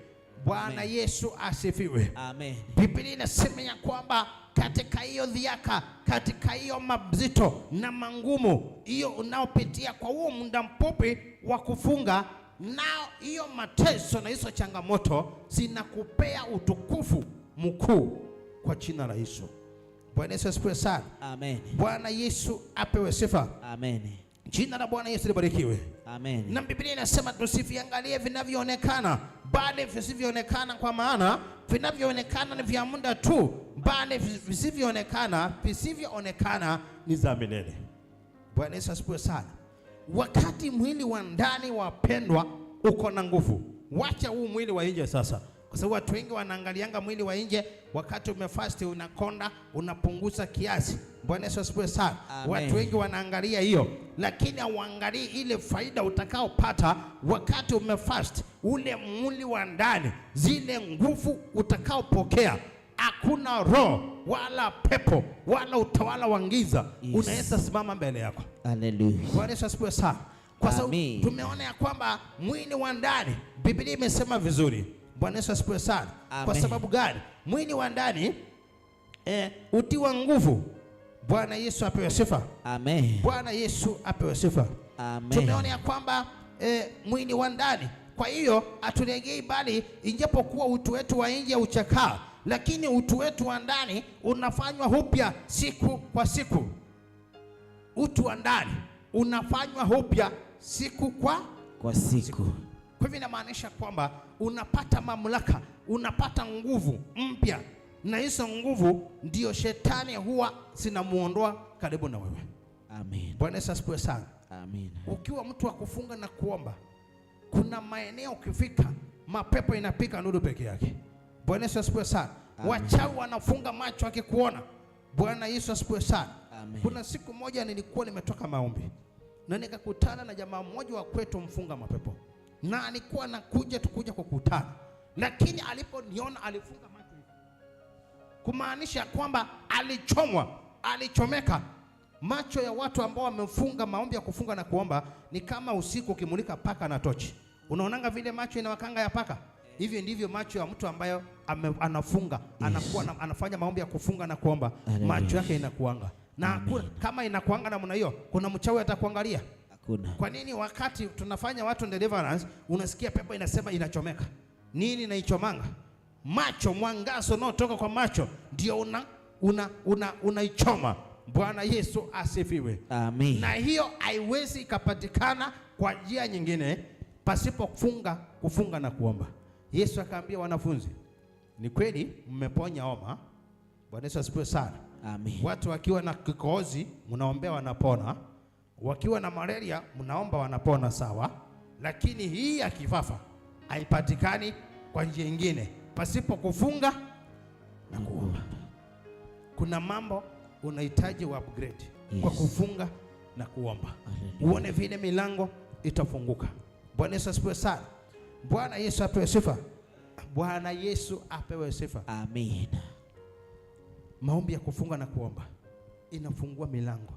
Bwana Yesu asifiwe. Amen. Biblia inasema ya kwamba katika hiyo dhiaka, katika hiyo mazito na mangumu, hiyo unaopitia kwa huo muda mfupi wa kufunga, nao hiyo mateso na hizo changamoto zinakupea utukufu mkuu kwa jina la Yesu. Bwana Yesu asifiwe sana. Amen. Bwana Yesu apewe sifa. Amen. Jina la Bwana Yesu libarikiwe. Amen. Na Biblia inasema tusiviangalie vinavyoonekana bali visivyoonekana, kwa maana vinavyoonekana ni vya muda tu, bali visivyoonekana ni za milele. Bwana Yesu asifiwe sana. Wakati mwili wa ndani, wapendwa, uko na nguvu, wacha huu mwili wa nje sasa, kwa sababu watu wengi wanaangalianga mwili wa nje. Wakati umefasti unakonda, unapunguza kiasi. Bwana Yesu asifiwe sana. Watu wengi wanaangalia hiyo, lakini hawaangalii ile faida utakaopata wakati umefast. Ule mwili wa ndani, zile nguvu utakaopokea, hakuna roho wala pepo wala utawala wa giza unaweza simama mbele yako. Hallelujah. Bwana Yesu asifiwe sana. Kwa sababu tumeona ya kwamba mwili wa ndani, Biblia imesema vizuri. Bwana Yesu asifiwe sana. Kwa sababu gani? Mwili wa ndani utiwa nguvu. Bwana Yesu apewe sifa. Amen. Bwana Yesu apewe sifa. Amen. Tumeona ya kwamba mwili wa ndani, kwa hiyo hatulegei, bali ijapokuwa utu wetu wa nje uchakaa, lakini utu wetu wa ndani unafanywa upya siku kwa siku. Utu wa ndani unafanywa upya siku kwa siku. Kwa hivyo inamaanisha kwamba unapata mamlaka unapata nguvu mpya, na hizo nguvu ndio shetani huwa zinamuondoa karibu na wewe. Amen. Bwana Yesu asifiwe sana. Amen. Ukiwa mtu wa kufunga na kuomba, kuna maeneo ukifika mapepo inapika nuru peke yake. Bwana Yesu asifiwe sana. Wachawi wanafunga macho akikuona. Bwana Yesu asifiwe sana. Amen. Kuna siku moja nilikuwa nimetoka maombi na nikakutana na jamaa mmoja wa kwetu mfunga mapepo, na alikuwa anakuja tukuja kukutana, lakini aliponiona alifunga macho hivi, kumaanisha kwamba alichomeka. Macho ya watu ambao wamefunga maombi ya kufunga na kuomba ni kama usiku ukimulika paka na tochi. Unaonanga vile macho inawakanga ya paka? Hivyo ndivyo macho ya mtu ambayo anafunga, anakuwa anafanya maombi ya kufunga na kuomba, macho yake inakuanga. Na kama inakuanga namna hiyo, kuna mchawi atakuangalia? Hakuna. Kwa nini wakati tunafanya watu deliverance unasikia pepo inasema inachomeka? Nini inaichomanga? Macho, mwangazo unaotoka kwa macho ndio unaichoma. Bwana Yesu asifiwe. Amen. Na hiyo haiwezi ikapatikana kwa njia nyingine pasipo kufunga na kuomba. Yesu akaambia wanafunzi, ni kweli mmeponya homa. Bwana Yesu asifiwe sana. Amen. Watu wakiwa na kikohozi mnaombea wanapona, wakiwa na malaria mnaomba wanapona, sawa, lakini hii ya kifafa haipatikani kwa njia nyingine pasipo kufunga na kuomba. Kuna mambo unahitaji upgrade kwa kufunga na kuomba. Uone vile milango itafunguka. Bwana Yesu asifiwe sana. Bwana Yesu apewe sifa. Bwana Yesu apewe sifa. Amen. Maombi ya kufunga na kuomba inafungua milango,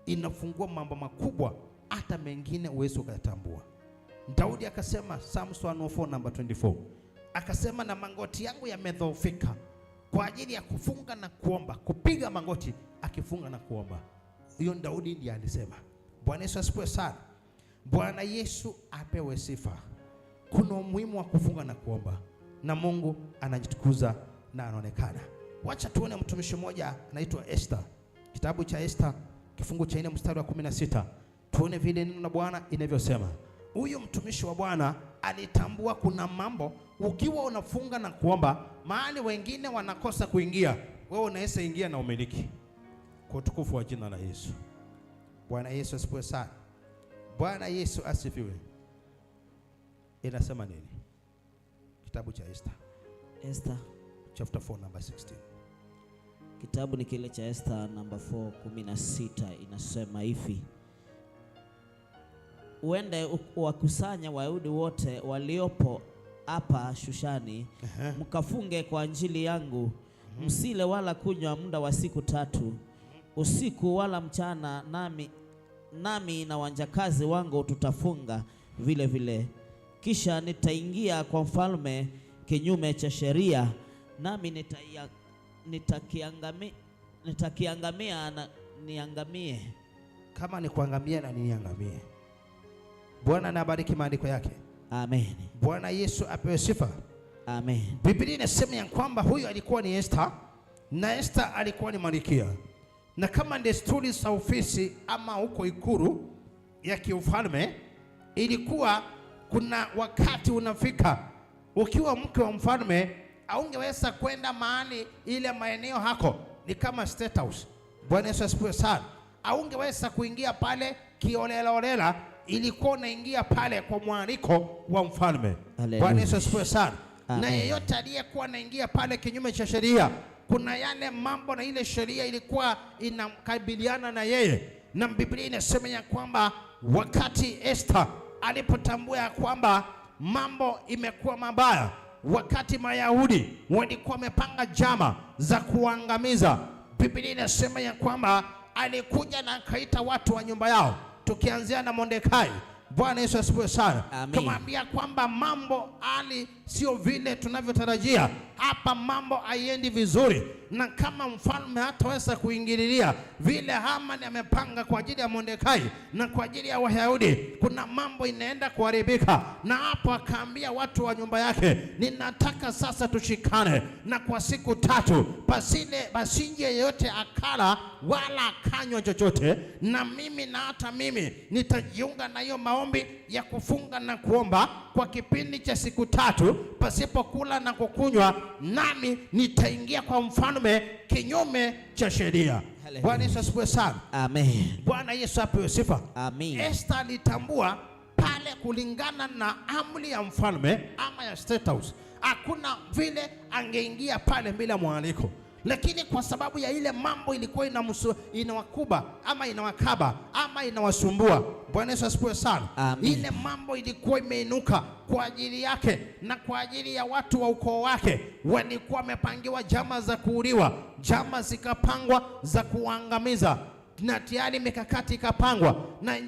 inafungua mambo makubwa hata mengine uwezo ukatambua. Daudi akasema, Psalms 104 number 24, akasema na magoti yangu yamedhoofika kwa ajili ya kufunga na kuomba, kupiga magoti akifunga na kuomba. Hiyo Daudi ndiye alisema. Bwana Yesu asifiwe sana. Bwana Yesu apewe sifa. Kuna umuhimu wa kufunga na kuomba, na Mungu anajitukuza na anaonekana. Wacha tuone mtumishi mmoja anaitwa Esther. Kitabu cha Esther kifungu cha 4 mstari wa 16. Tuone vile neno la Bwana inavyosema. Huyu mtumishi wa Bwana alitambua kuna mambo ukiwa unafunga na kuomba, mahali wengine wanakosa kuingia, wewe unaweza ingia na umiliki. Kwa utukufu wa jina la Yesu. Bwana Yesu asifiwe sana. Bwana Yesu asifiwe. Inasema nini? Kitabu cha Esther. Esther chapter 4 number 16. Kitabu ni kile cha Esther number 4:16, inasema hivi: uende wakusanya Wayahudi wote waliopo hapa Shushani, mkafunge kwa ajili yangu, msile wala kunywa muda wa siku 3, usiku wala mchana, nami na wajakazi wangu tutafunga vile vile. Kisha nitaingia kwa mfalme kinyume cha sheria, nami nitakiangamia na niangamie. Kama ni kuangamia na niangamie. Bwana anabariki maandiko yake. Amen. Bwana Yesu apewe sifa. Amen. Biblia inasema ya kwamba huyu alikuwa ni Esther, na Esther alikuwa ni malkia. Na kama desturi za ofisi ama huko ikulu ya kiufalme, ilikuwa kuna wakati unafika ukiwa mke wa mfalme haungeweza kwenda mahali ile maeneo hako, ni kama State House. Bwana Yesu asifiwe sana. Haungeweza kuingia pale kiolela, ilikuwa unaingia pale kwa mwaliko wa mfalme. Bwana Yesu asifiwe sana. Na yeyote aliyekuwa anaingia pale kinyume cha sheria, kuna yale mambo na ile sheria ilikuwa inakabiliana na yeye. Na Biblia inasema ya kwamba wakati Esther alipotambua ya kwamba mambo imekuwa mabaya, wakati Mayahudi walikuwa wamepanga njama za kuangamiza, Biblia inasema ya kwamba alikuja na akaita watu wa nyumba yao, tukianzia na Mordekai. Bwana Yesu asifiwe sana. Kumwambia kwamba mambo hali sio vile tunavyotarajia, hapa mambo haiendi vizuri, na kama mfalme hataweza kuingililia vile Hamani amepanga kwa ajili ya Mordekai na kwa ajili ya Wayahudi, kuna mambo inaenda kuharibika. Na hapo akaambia watu wa nyumba yake, ninataka sasa tushikane, na kwa siku 3 pasije yeyote akala wala akanywa chochote, na mimi na hata mimi nitajiunga na hiyo maombi ya kufunga na kuomba kwa kipindi cha siku 3 pasipo kula na kukunywa, nami nitaingia kwa mfalme kinyume cha sheria. Bwana Yesu asifiwe sana. Amen. Bwana Yesu apewe sifa. Amen. Esther alitambua pale kulingana na amri ya mfalme ama ya State House, hakuna vile angeingia pale bila mwaliko, lakini kwa sababu ya ile mambo ilikuwa inawakuba ama inawakaba ama inawasumbua. Bwana Yesu asifiwe sana. Amen. Ile mambo ilikuwa imeinuka kwa ajili yake na kwa ajili ya watu wa ukoo wake. Walikuwa wamepangiwa jama za kuuliwa, jama zikapangwa za kuangamiza, na tayari mikakati ikapangwa, na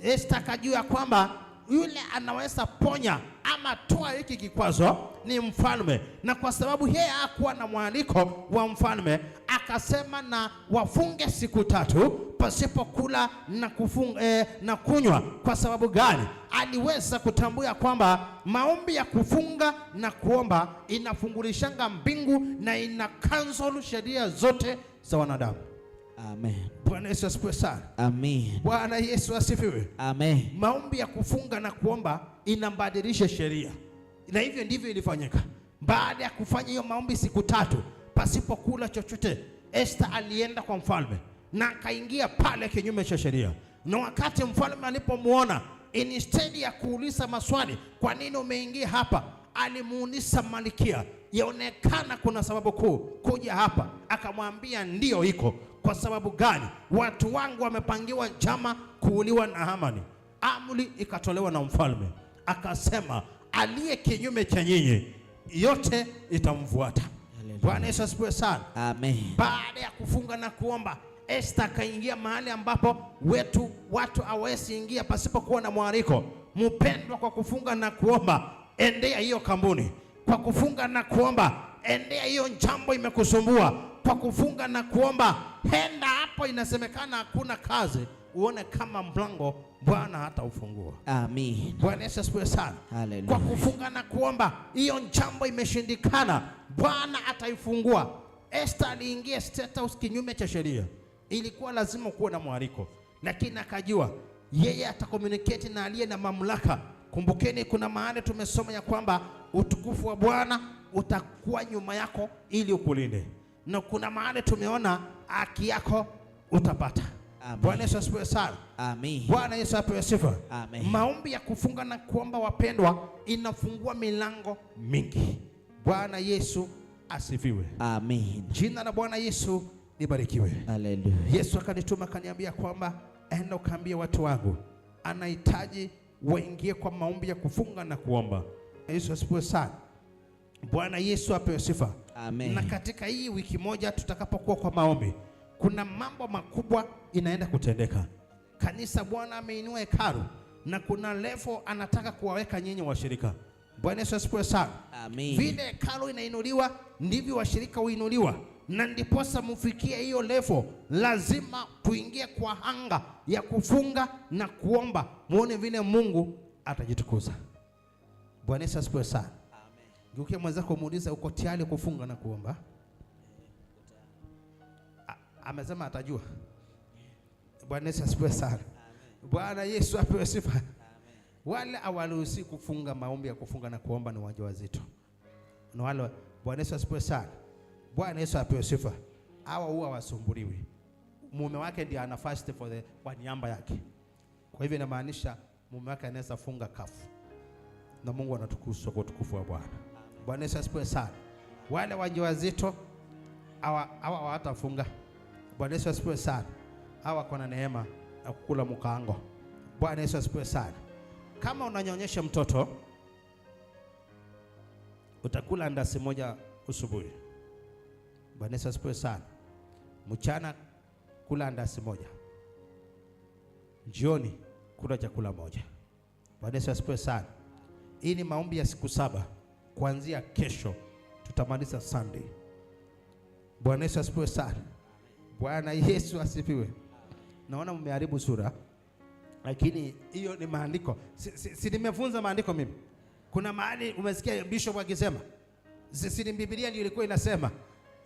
Esther akajua kwamba yule anaweza ponya ama toa hiki kikwazo ni mfalme. Na kwa sababu yeye hakuwa na mwaliko wa mfalme, akasema na wafunge siku 3 pasipo kula na kufunga na kunywa. Kwa sababu gani? Aliweza kutambua kwamba maombi ya kufunga na kuomba inafungulishanga mbingu na ina cancel sheria zote za wanadamu. Amen. Bwana Yesu asifiwe sana. Amen. Bwana Yesu asifiwe. Amen. Maombi ya kufunga na kuomba inabadilisha sheria, na hivyo ndivyo ilifanyika. Baada ya kufanya hiyo maombi siku 3 pasipo kula chochote, Esther alienda kwa mfalme na akaingia pale kinyume cha sheria. Na wakati mfalme alipomuona, instead ya kuuliza maswali, kwa nini umeingia hapa, alimuuliza Malkia, yaonekana kuna sababu kuu kuja hapa. Akamwambia ndio iko. Kwa sababu gani? Watu wangu wamepangiwa njama kuuliwa na Hamani. Amri ikatolewa na mfalme, akasema aliye kinyume cha nyinyi yote itamfuata. Bwana Yesu asifiwe sana. Amen. Baada ya kufunga na kuomba, Esther akaingia mahali ambapo watu hawezi ingia pasipo kuwa na mwaliko. Mpendwa, kwa kufunga na kuomba, endea hiyo kampuni. Kwa kufunga na kuomba, endea hiyo jambo imekusumbua. Kwa kufunga na kuomba, henda hapo inasemekana hakuna kazi, uone kama mlango Bwana hata ufungua. Amen. Bwana Yesu asifiwe sana. Hallelujah. Kwa kufunga na kuomba, hiyo jambo imeshindikana, Bwana ataifungua. Esther aliingia State House kinyume cha sheria. Ilikuwa lazima kuwa na mwaliko, lakini akajua yeye atakomunicate na aliye na mamlaka. Kumbukeni, kuna mahali tumesoma ya kwamba utukufu wa Bwana utakuwa nyuma yako ili ukulinde, na kuna mahali tumeona haki yako utapata. Bwana Yesu asifiwe sana. Amen. Bwana Yesu apewe sifa. Amen. Maombi ya kufunga na kuomba, wapendwa, inafungua milango mingi. Bwana Yesu asifiwe. Amen. Jina la Bwana Yesu libarikiwe. Hallelujah. Yesu akanituma akaniambia kwamba enda ukaambie watu wangu anahitaji waingie kwa maombi ya kufunga na kuomba. Yesu asifiwe sana. Bwana Yesu apewe sifa. Amen. Na katika hii wiki moja tutakapokuwa kwa maombi, kuna mambo makubwa inaenda kutendeka. Kanisa, Bwana ameinua hekalu na kuna level anataka kuwaweka nyinyi washirika. Bwana Yesu asifiwe sana. Amen. Vile hekalu inainuliwa ndivyo washirika huinuliwa, na ndiposa mfikie hiyo level lazima tuingie kwa anga ya kufunga na kuomba, muone vile Mungu atajitukuza. Bwana Yesu asifiwe sana. Amen. Geukia mwenzako muulize, uko tayari kufunga na kuomba? Amesema atajua. Bwana Yesu asifiwe sana. Bwana Yesu apewe sifa. Amen. Wale hawaruhusi kufunga maombi ya kufunga na kuomba ni wajawazito. Na wale, Bwana Yesu asifiwe sana. Bwana Yesu apewe sifa. Hawa huwa wasumbuliwi. Mume wake ndiye ana fast kwa niaba yake. Kwa hivyo inamaanisha mume wake anaweza funga kafu, na Mungu anatukuzwa kwa utukufu wa Bwana. Bwana Yesu asifiwe sana. Wale wajawazito hawa hawatafunga. Bwana Yesu asifiwe sana. Hawa kuna neema ya kukula mkaango. Bwana Yesu asifiwe sana. Kama unanyonyesha mtoto, utakula andasi moja usubuhi. Bwana Yesu asifiwe sana. Mchana kula andasi moja, jioni kula chakula moja. Bwana Yesu asifiwe sana. Hii ni maombi ya siku 7. Kuanzia kesho tutamaliza Sunday. Bwana Yesu asifiwe sana. Bwana Yesu asifiwe. Naona mmeharibu sura, lakini hiyo ni maandiko. Si nimefunza maandiko mimi. Kuna mahali umesikia bishop akisema, si ni Biblia ndio ilikuwa inasema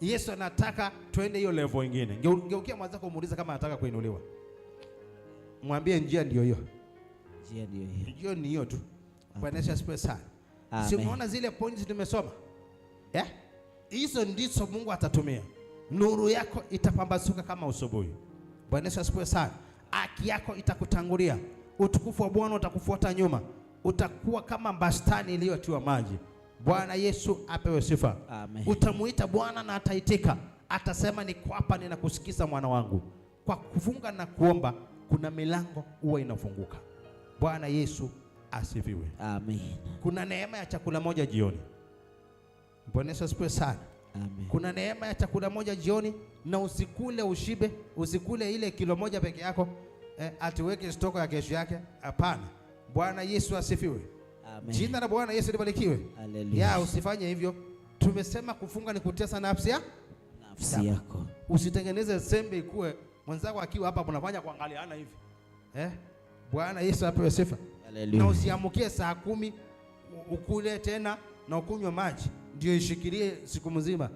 Yesu anataka tuende hiyo level nyingine. Geukia mwenzako muulize kama anataka kuinuliwa. Mwambie njia ndio hiyo. Njia ndio hiyo. Njia ni hiyo tu. Bwana Yesu asifiwe sana. Si umeona zile points tumesoma? Hizo ndizo Mungu atatumia. Nuru yako itapambazuka kama asubuhi. Bwana Yesu asifiwe sana. Haki yako itakutangulia. Utukufu wa Bwana utakufuata nyuma. Utakuwa kama bustani iliyotiwa maji. Bwana Yesu apewe sifa. Amen. Utamuita Bwana na ataitika. Atasema niko hapa ninakusikiza mwana wangu. Kwa kufunga na kuomba kuna milango huwa inafunguka. Bwana Yesu asifiwe. Amen. Kuna neema ya chakula moja jioni. Bwana Yesu asifiwe sana. Amen. Kuna neema ya chakula moja jioni, na usikule ushibe, usikule ile kilo moja peke yako, atiweke stoko ya kesho yake. Hapana. Bwana Yesu asifiwe. Amen. Jina la Bwana Yesu libarikiwe. Haleluya. Usifanye hivyo. Tumesema kufunga ni kutesa nafsi yako. Usitengeneze sembe ikue mwenzako akiwa hapa mnafanya kuangaliana hivi. Bwana Yesu apewe sifa. Haleluya. Na usiamukie saa 10 ukule tena na ukunywe maji ndio ishikilie siku mzima.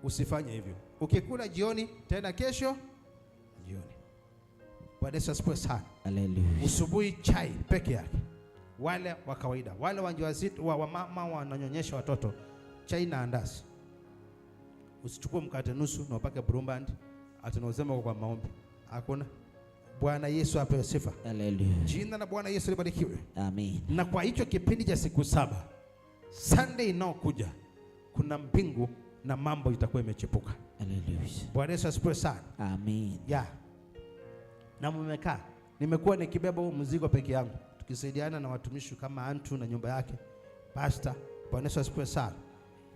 Usifanye hivyo. Ukikula jioni tena kesho jioni. Bwana Yesu asifiwe sana. Haleluya. Usubuhi chai peke yake. Wale wa kawaida, wale wajawazito, wa mama wananyonyesha watoto, chai na andazi. Usichukue mkate nusu na upake brumband atunasema kwa maombi. Hakuna. Bwana Yesu apewe sifa. Haleluya. Jina la Bwana Yesu libarikiwe. Amen. Na kwa hicho kipindi cha siku 7, Sunday inaokuja kuna mbingu na mambo itakuwa imechepuka. Haleluya. Bwana Yesu asifiwe sana. Amen. Na mmekaa, nimekuwa nikibeba huu mzigo peke yangu, tukisaidiana na watumishi kama Antu na nyumba yake, pastor. Bwana Yesu asifiwe sana.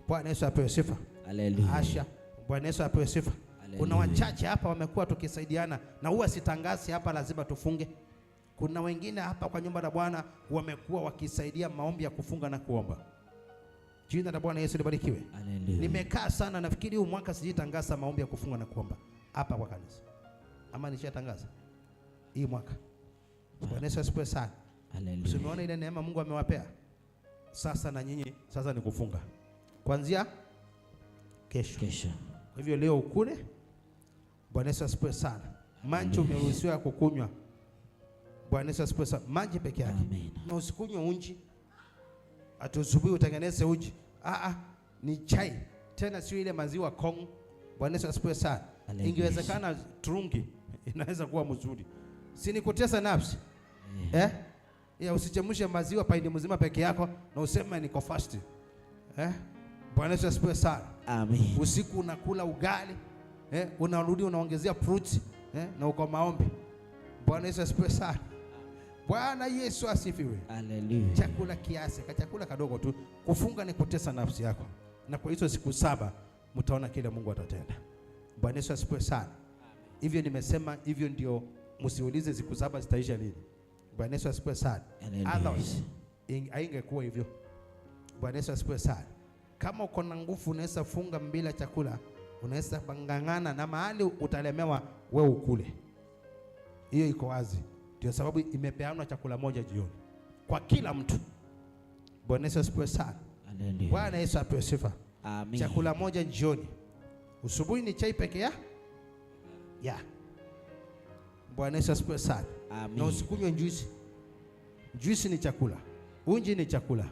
Bwana Yesu apewe sifa. Haleluya. Asha, Bwana Yesu apewe sifa. Kuna wachache hapa wamekuwa tukisaidiana, na huwa sitangazi hapa, lazima tufunge. Kuna wengine hapa kwa nyumba la Bwana wamekuwa wakisaidia maombi ya kufunga na kuomba. Jina la Bwana Yesu libarikiwe. Haleluya. Nimekaa sana, nafikiri huu mwaka sijitangaza maombi ya kufunga na kuomba hapa kwa kanisa. Ama nishatangaza hii mwaka. Bwana Yesu asifiwe sana. Haleluya. Usimeona ile neema Mungu amewapea? Sasa na nyinyi sasa ni kufunga. Kuanzia kesho. Kwa hivyo leo ukule. Bwana Yesu asifiwe sana. Maji umeruhusiwa kukunywa. Bwana Yesu asifiwe sana. Maji peke yake. Na usikunywe unji. Atusubuhi utengeneze uji. Ni chai. Tena sio ile maziwa Kong. Bwana Yesu asifiwe sana. Ingewezekana trungi inaweza kuwa mzuri. Si ni kutesa nafsi. Usichemshe maziwa paini mzima peke yako na useme niko fast. Bwana Yesu asifiwe sana. Amen. Usiku unakula ugali, unarudi unaongezea fruits, na uko maombi. Bwana Yesu asifiwe sana. Bwana Yesu asifiwe. Haleluya. Chakula kiasi, chakula kadogo tu. Kufunga ni kutesa nafsi yako. Na kwa hizo siku 7 mtaona kile Mungu atatenda. Bwana Yesu asifiwe sana. Hivyo nimesema hivyo ndio msiulize siku 7 zitaisha lini. Bwana Yesu asifiwe sana. Otherwise haingekuwa hivyo. Bwana Yesu asifiwe sana. Kama uko na nguvu unaweza funga bila chakula, unaweza bangangana na mahali utalemewa wewe ukule. Hiyo iko wazi. Ndio sababu imepeanwa chakula moja jioni kwa kila mtu. Bwana Yesu asifiwe sana. Haleluya. Bwana Yesu apewe sifa. Amen. Chakula moja jioni. Usubuhi ni chai peke yake. Bwana Yesu asifiwe sana. Amen. Na usikunywe juice. Juice ni chakula. Unji ni chakula.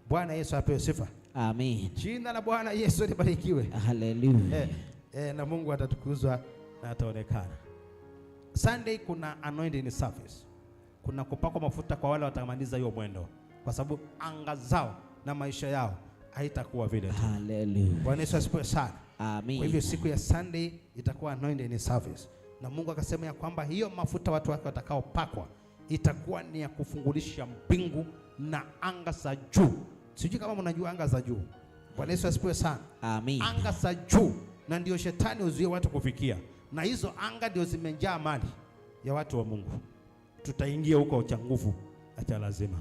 Bwana Yesu apewe sifa. Amen. Jina la Bwana Yesu libarikiwe. Haleluya. Na Mungu atatukuzwa na ataonekana. Sunday kuna anointing service. Kuna kupakwa mafuta kwa wale watamaliza hiyo mwendo, kwa sababu anga zao na maisha yao haitakuwa vile tu. Haleluya. Bwana Yesu asifiwe sana. Amen. Kwa hivyo siku ya Sunday itakuwa anointing service. Na Mungu akasema ya kwamba hiyo mafuta watu wake watakaopakwa itakuwa ni ya kufungulisha mbingu na anga za juu. Sijui kama mnajua anga za juu. Bwana Yesu asifiwe sana. Amen. Anga za juu, na ndio shetani uzuie watu kufikia. Na hizo anga ndio zimejaa mali ya watu wa Mungu. Tutaingia huko cha nguvu, acha lazima.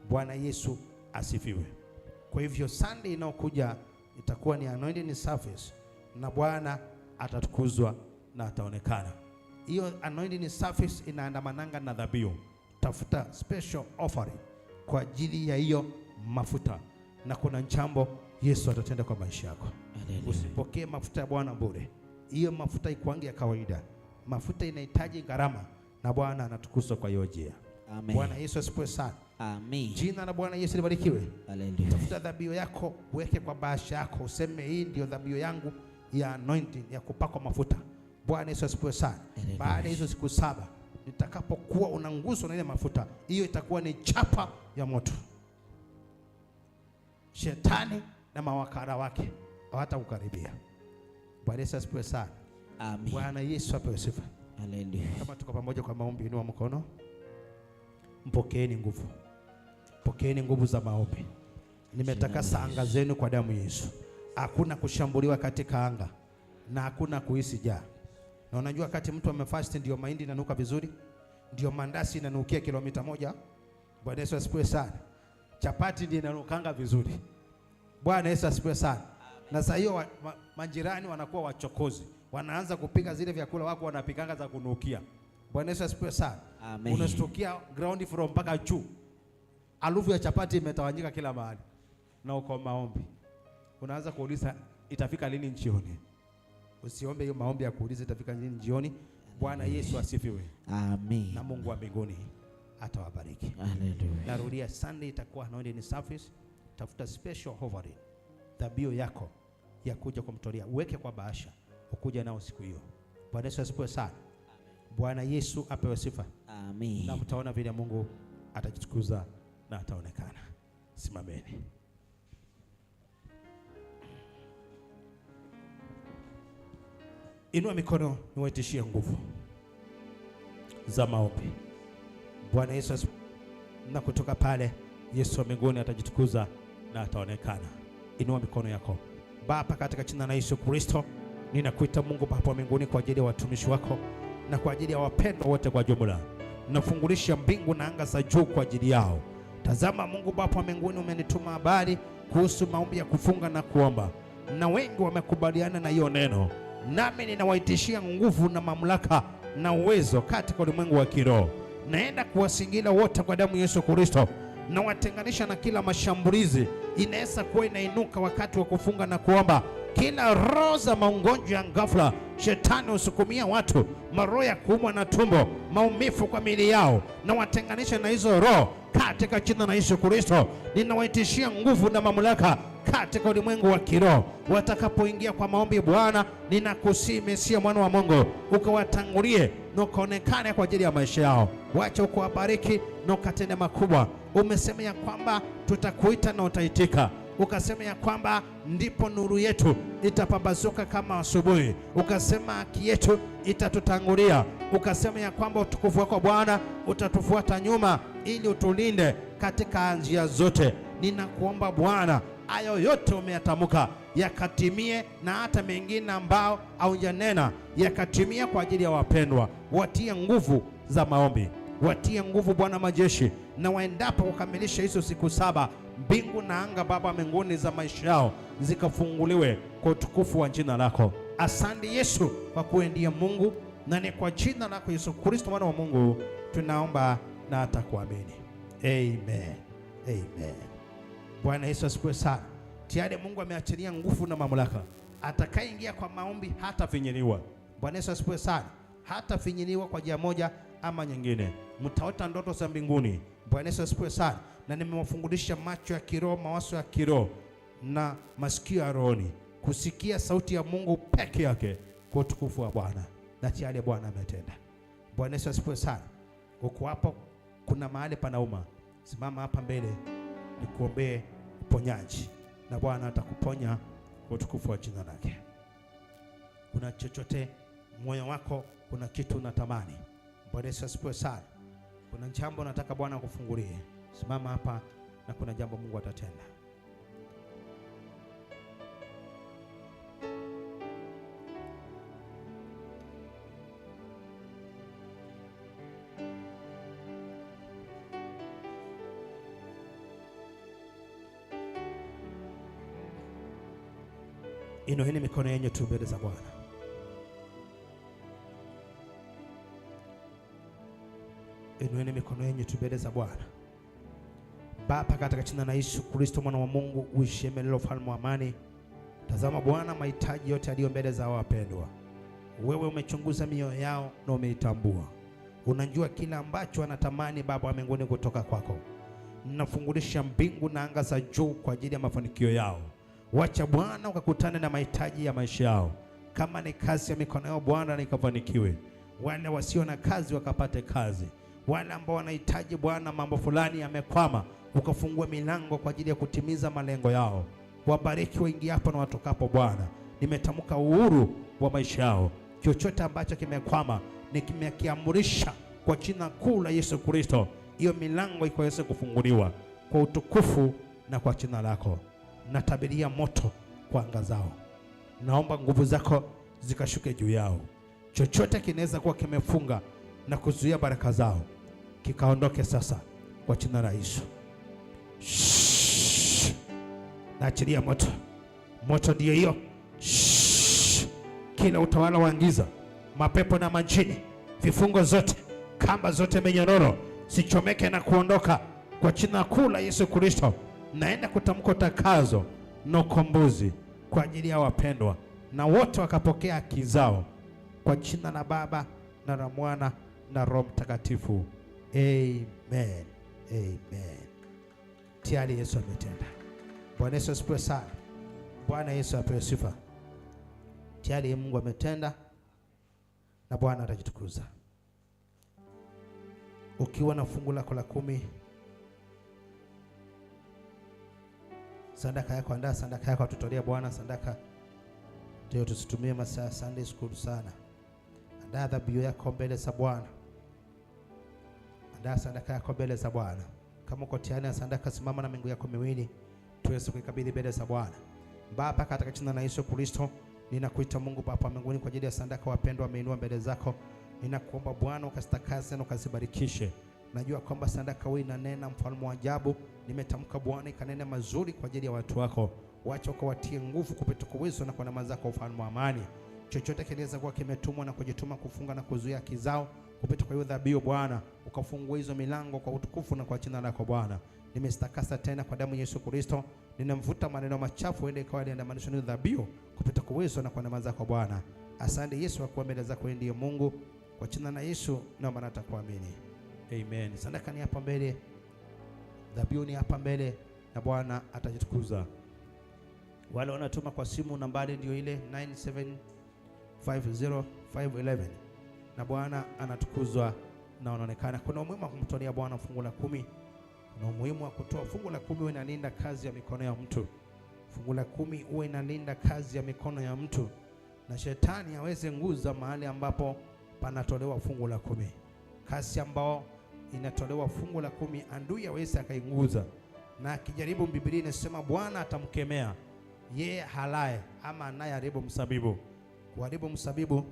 Bwana Yesu asifiwe. Kwa hivyo Sunday inayokuja itakuwa ni anointing service, na Bwana atatukuzwa na ataonekana. Hiyo anointing service inaandamananga na dhabihu. Tafuta special offering kwa ajili ya hiyo mafuta, na kuna jambo Yesu atatenda kwa maisha yako. Usipokee mafuta ya Bwana bure. Hiyo mafuta ikuangi ya kawaida. Mafuta inahitaji gharama, na Bwana anatukuzwa kwa hiyo njia. Amen. Bwana Yesu asifiwe sana. Amen. Jina la Bwana Yesu libarikiwe. Hallelujah. Tafuta dhabihu yako, uweke kwa bahasha yako, useme hii ndio dhabihu yangu ya anointing, ya kupakwa mafuta. Bwana Yesu asifiwe sana. Baada ya hizo siku 7 nitakapokuwa unanguswa na ile mafuta, hiyo itakuwa ni chapa ya moto. Shetani na mawakala wake hawatakukaribia. Bwana Yesu asifiwe sana. Amen. Bwana Yesu apewe sifa. Hallelujah. Kama tuko pamoja kwa maombi, inua mkono. Mpokeeni nguvu. Pokeeni nguvu za maombi. Nimetakasa anga zenu kwa damu ya Yesu. Hakuna kushambuliwa katika anga, na hakuna kuhisi njaa. Na unajua wakati mtu amefast ndio mahindi inanuka vizuri, ndio mandasi inanukia kilomita 1. Bwana Yesu asifiwe sana. Chapati ndio inanukanga vizuri. Bwana Yesu asifiwe sana. Na sasa hiyo majirani wanakuwa wachokozi, wanaanza kupika zile vyakula wako wanapikanga za kunukia. Bwana Yesu asifiwe sana. Amen. Unastukia ground from mpaka juu, harufu ya chapati imetawanyika kila mahali, na uko maombi unaanza kuuliza itafika lini jioni. Usiombe hiyo maombi ya kuuliza itafika lini jioni. Bwana Yesu asifiwe. Amen. Na Mungu wa mbinguni atawabariki. Hallelujah. Narudia, Sunday itakuwa anointing service. Tafuta special offering, dhabihu yako ya kuja kumtolea, uweke kwa bahasha, ukuja nao siku hiyo. Bwana Yesu asifiwe sana. Bwana Yesu apewe sifa. Amen. Na mtaona vile Mungu atajitukuza na ataonekana. Simameni. Inua mikono, niwaitishie nguvu za maombi. Bwana Yesu asifiwe. Na kutoka pale Yesu wa mbinguni atajitukuza na ataonekana. Inua mikono yako. Baba, katika jina la Yesu Kristo, ninakuita Mungu Baba wa mbinguni kwa ajili ya watumishi wako na kwa ajili ya wapendwa wote kwa jumla. Nafungulisha mbingu na anga za juu kwa ajili yao. Tazama Mungu Baba wa mbinguni, umenituma habari kuhusu maombi ya kufunga na kuomba, na wengi wamekubaliana na hiyo neno. Nami ninawaitishia nguvu na mamlaka na uwezo katika ulimwengu wa kiroho. Naenda kuwasingira wote kwa damu ya Yesu Kristo, na watenganisha na kila mashambulizi inaweza kuwa inainuka wakati wa kufunga na kuomba. Kila roho za magonjwa ya ghafla shetani usukumia watu, maroho ya kuumwa na tumbo, maumivu kwa miili yao, na watenganisha na hizo roho katika jina la Yesu Kristo. Ninawaitishia nguvu na mamlaka katika ulimwengu wa kiroho. Watakapoingia kwa maombi, Bwana, ninakusihi Mesia mwana wa Mungu, ukawatangulie na ukaonekane kwa ajili ya maisha yao. Wacha ukuwabariki na ukatende makubwa. Umesema ya kwamba tutakuita na utaitika. Ukasema ya kwamba ndipo nuru yetu itapambazuka kama asubuhi. Ukasema haki yetu itatutangulia. Ukasema ya kwamba utukufu wako Bwana utatufuata nyuma, ili utulinde katika njia zote. Ninakuomba Bwana, hayo yote umeyatamka yakatimie, na hata mengine ambao haujanena yakatimie kwa ajili ya wapendwa. Watie nguvu za maombi, watie nguvu Bwana majeshi, na waendapo kukamilisha hizo siku 7, mbingu na anga Baba mbinguni za maisha yao zikafunguliwe kwa utukufu wa jina lako. Asante Yesu kwa kuwa ndiye Mungu, na ni kwa jina lako Yesu Kristo mwana wa Mungu tunaomba na atakuamini. Amen. Amen. Bwana Yesu asifiwe sana. Tayari Mungu ameachilia nguvu na mamlaka. Atakayeingia kwa maombi hata finyiliwa. Bwana Yesu asifiwe sana. Hata finyiliwa kwa njia moja ama nyingine. Mtaota ndoto za mbinguni. Bwana Yesu asifiwe sana. Na nimewafungudisha macho ya kiroho, mawazo ya kiroho na masikio ya rohoni, kusikia sauti ya Mungu peke yake kwa utukufu wa Bwana. Na tayari Bwana ametenda. Bwana Yesu asifiwe sana. Uko hapo, kuna mahali panauma, simama hapa mbele nikuombee uponyaji, na Bwana atakuponya kwa utukufu wa jina lake. Kuna chochote moyo wako, kuna kitu unatamani. Bwana Yesu asifiwe sana. Kuna jambo nataka Bwana akufungulie, simama hapa na kuna jambo Mungu atatenda. Inueni mikono yenu tu mbele za Bwana. Inueni mikono yenu tu mbele za Bwana. Baba, katika jina la Yesu Kristo mwana wa Mungu uishie milele, ufalme wa amani. Tazama Bwana, mahitaji yote yaliyo mbele za wapendwa. Wewe umechunguza mioyo yao na umeitambua. Unajua kila ambacho anatamani Baba wa mbinguni kutoka kwako. Ninafungulisha mbingu na anga za juu kwa ajili ya mafanikio yao. Wacha Bwana ukakutane na mahitaji ya maisha yao. Kama ni kazi ya mikono yao Bwana, ikafanikiwe. Wale wasio na kazi wakapate kazi. Wale ambao wanahitaji Bwana mambo fulani yamekwama, ukafungue milango kwa ajili ya kutimiza malengo yao. Wabariki waingiapo na watokapo Bwana. Nimetamka uhuru wa maisha yao. Chochote ambacho kimekwama nimekiamrisha kwa jina kuu la Yesu Kristo, hiyo milango ikaweze kufunguliwa kwa utukufu na kwa jina lako. Natabiria moto kwa anga zao. Naomba nguvu zako zikashuke juu yao. Chochote kinaweza kuwa kimefunga na kuzuia baraka zao, kikaondoke sasa kwa jina la Yesu. Naachilia moto. Moto ndio hiyo. Kila utawala wa giza, mapepo na majini, vifungo zote, kamba zote, minyororo, sichomeke na kuondoka kwa jina kuu la Yesu Kristo. Naenda kutamka takazo na ukombozi kwa ajili ya wapendwa, na wote wakapokea haki zao kwa jina la Baba na la Mwana na Roho Mtakatifu. Amen. Amen. Tayari Yesu ametenda. Bwana Yesu asifiwe sana. Bwana Yesu apewe sifa. Tayari Mungu ametenda na Bwana atajitukuza. Ukiwa na fungu lako la 10, sadaka yako, andaa sadaka yako, tutolea Bwana sadaka. Ndio tusitumie masaa Sunday school sana. Andaa dhabihu yako mbele za Bwana. Andaa sadaka yako mbele za Bwana. Kama uko tayari na sadaka, simama na miguu yako miwili tuweze kuikabidhi mbele za Bwana. Baba, katika jina la Yesu Kristo, ninakuita Mungu Baba mbinguni kwa ajili ya sadaka wapendwa wameinua mbele zako. Ninakuomba Bwana ukasitakase na ukazibarikishe. Najua kwamba sadaka wewe inanena mfalme wa ajabu. Nimetamka Bwana ikanene mazuri kwa ajili ya watu wako. Wacha ukawatie nguvu kupita uwezo na kwa neema zako ufalme wa amani. Chochote kinaweza kuwa kimetumwa na kujituma kufunga na kuzuia kizao kupita kwa hiyo dhabihu Bwana, ukafungua hizo milango kwa utukufu na kwa jina lako Bwana. Nimestakasa tena kwa damu ya Yesu Kristo. Ninamvuta maneno machafu ende ikawa yanamanishwa na dhabihu kupita kwa uwezo na kwa neema zako Bwana. Asante Yesu kwa mbele zako ndiye Mungu. Kwa jina la Yesu naomba na kuamini. Amen. Sadaka ni hapa mbele. Dhabihu ni hapa mbele na Bwana atajitukuza. Wale wanatuma kwa simu, nambari ndio ile 9750511 na Bwana anatukuzwa na unaonekana. Kuna umuhimu wa kumtolea Bwana fungu la 10. Kuna umuhimu wa kutoa fungu la 10, uwe inalinda kazi ya mikono ya mtu. Fungu la 10 uwe inalinda kazi ya mikono ya mtu, na shetani hawezi nguza mahali ambapo panatolewa fungu la 10. Kazi ambao inatolewa fungu la 10 adui hawezi akainguza, na akijaribu, Biblia inasema Bwana atamkemea yeye halaye ama anayeharibu msabibu. Kuharibu msabibu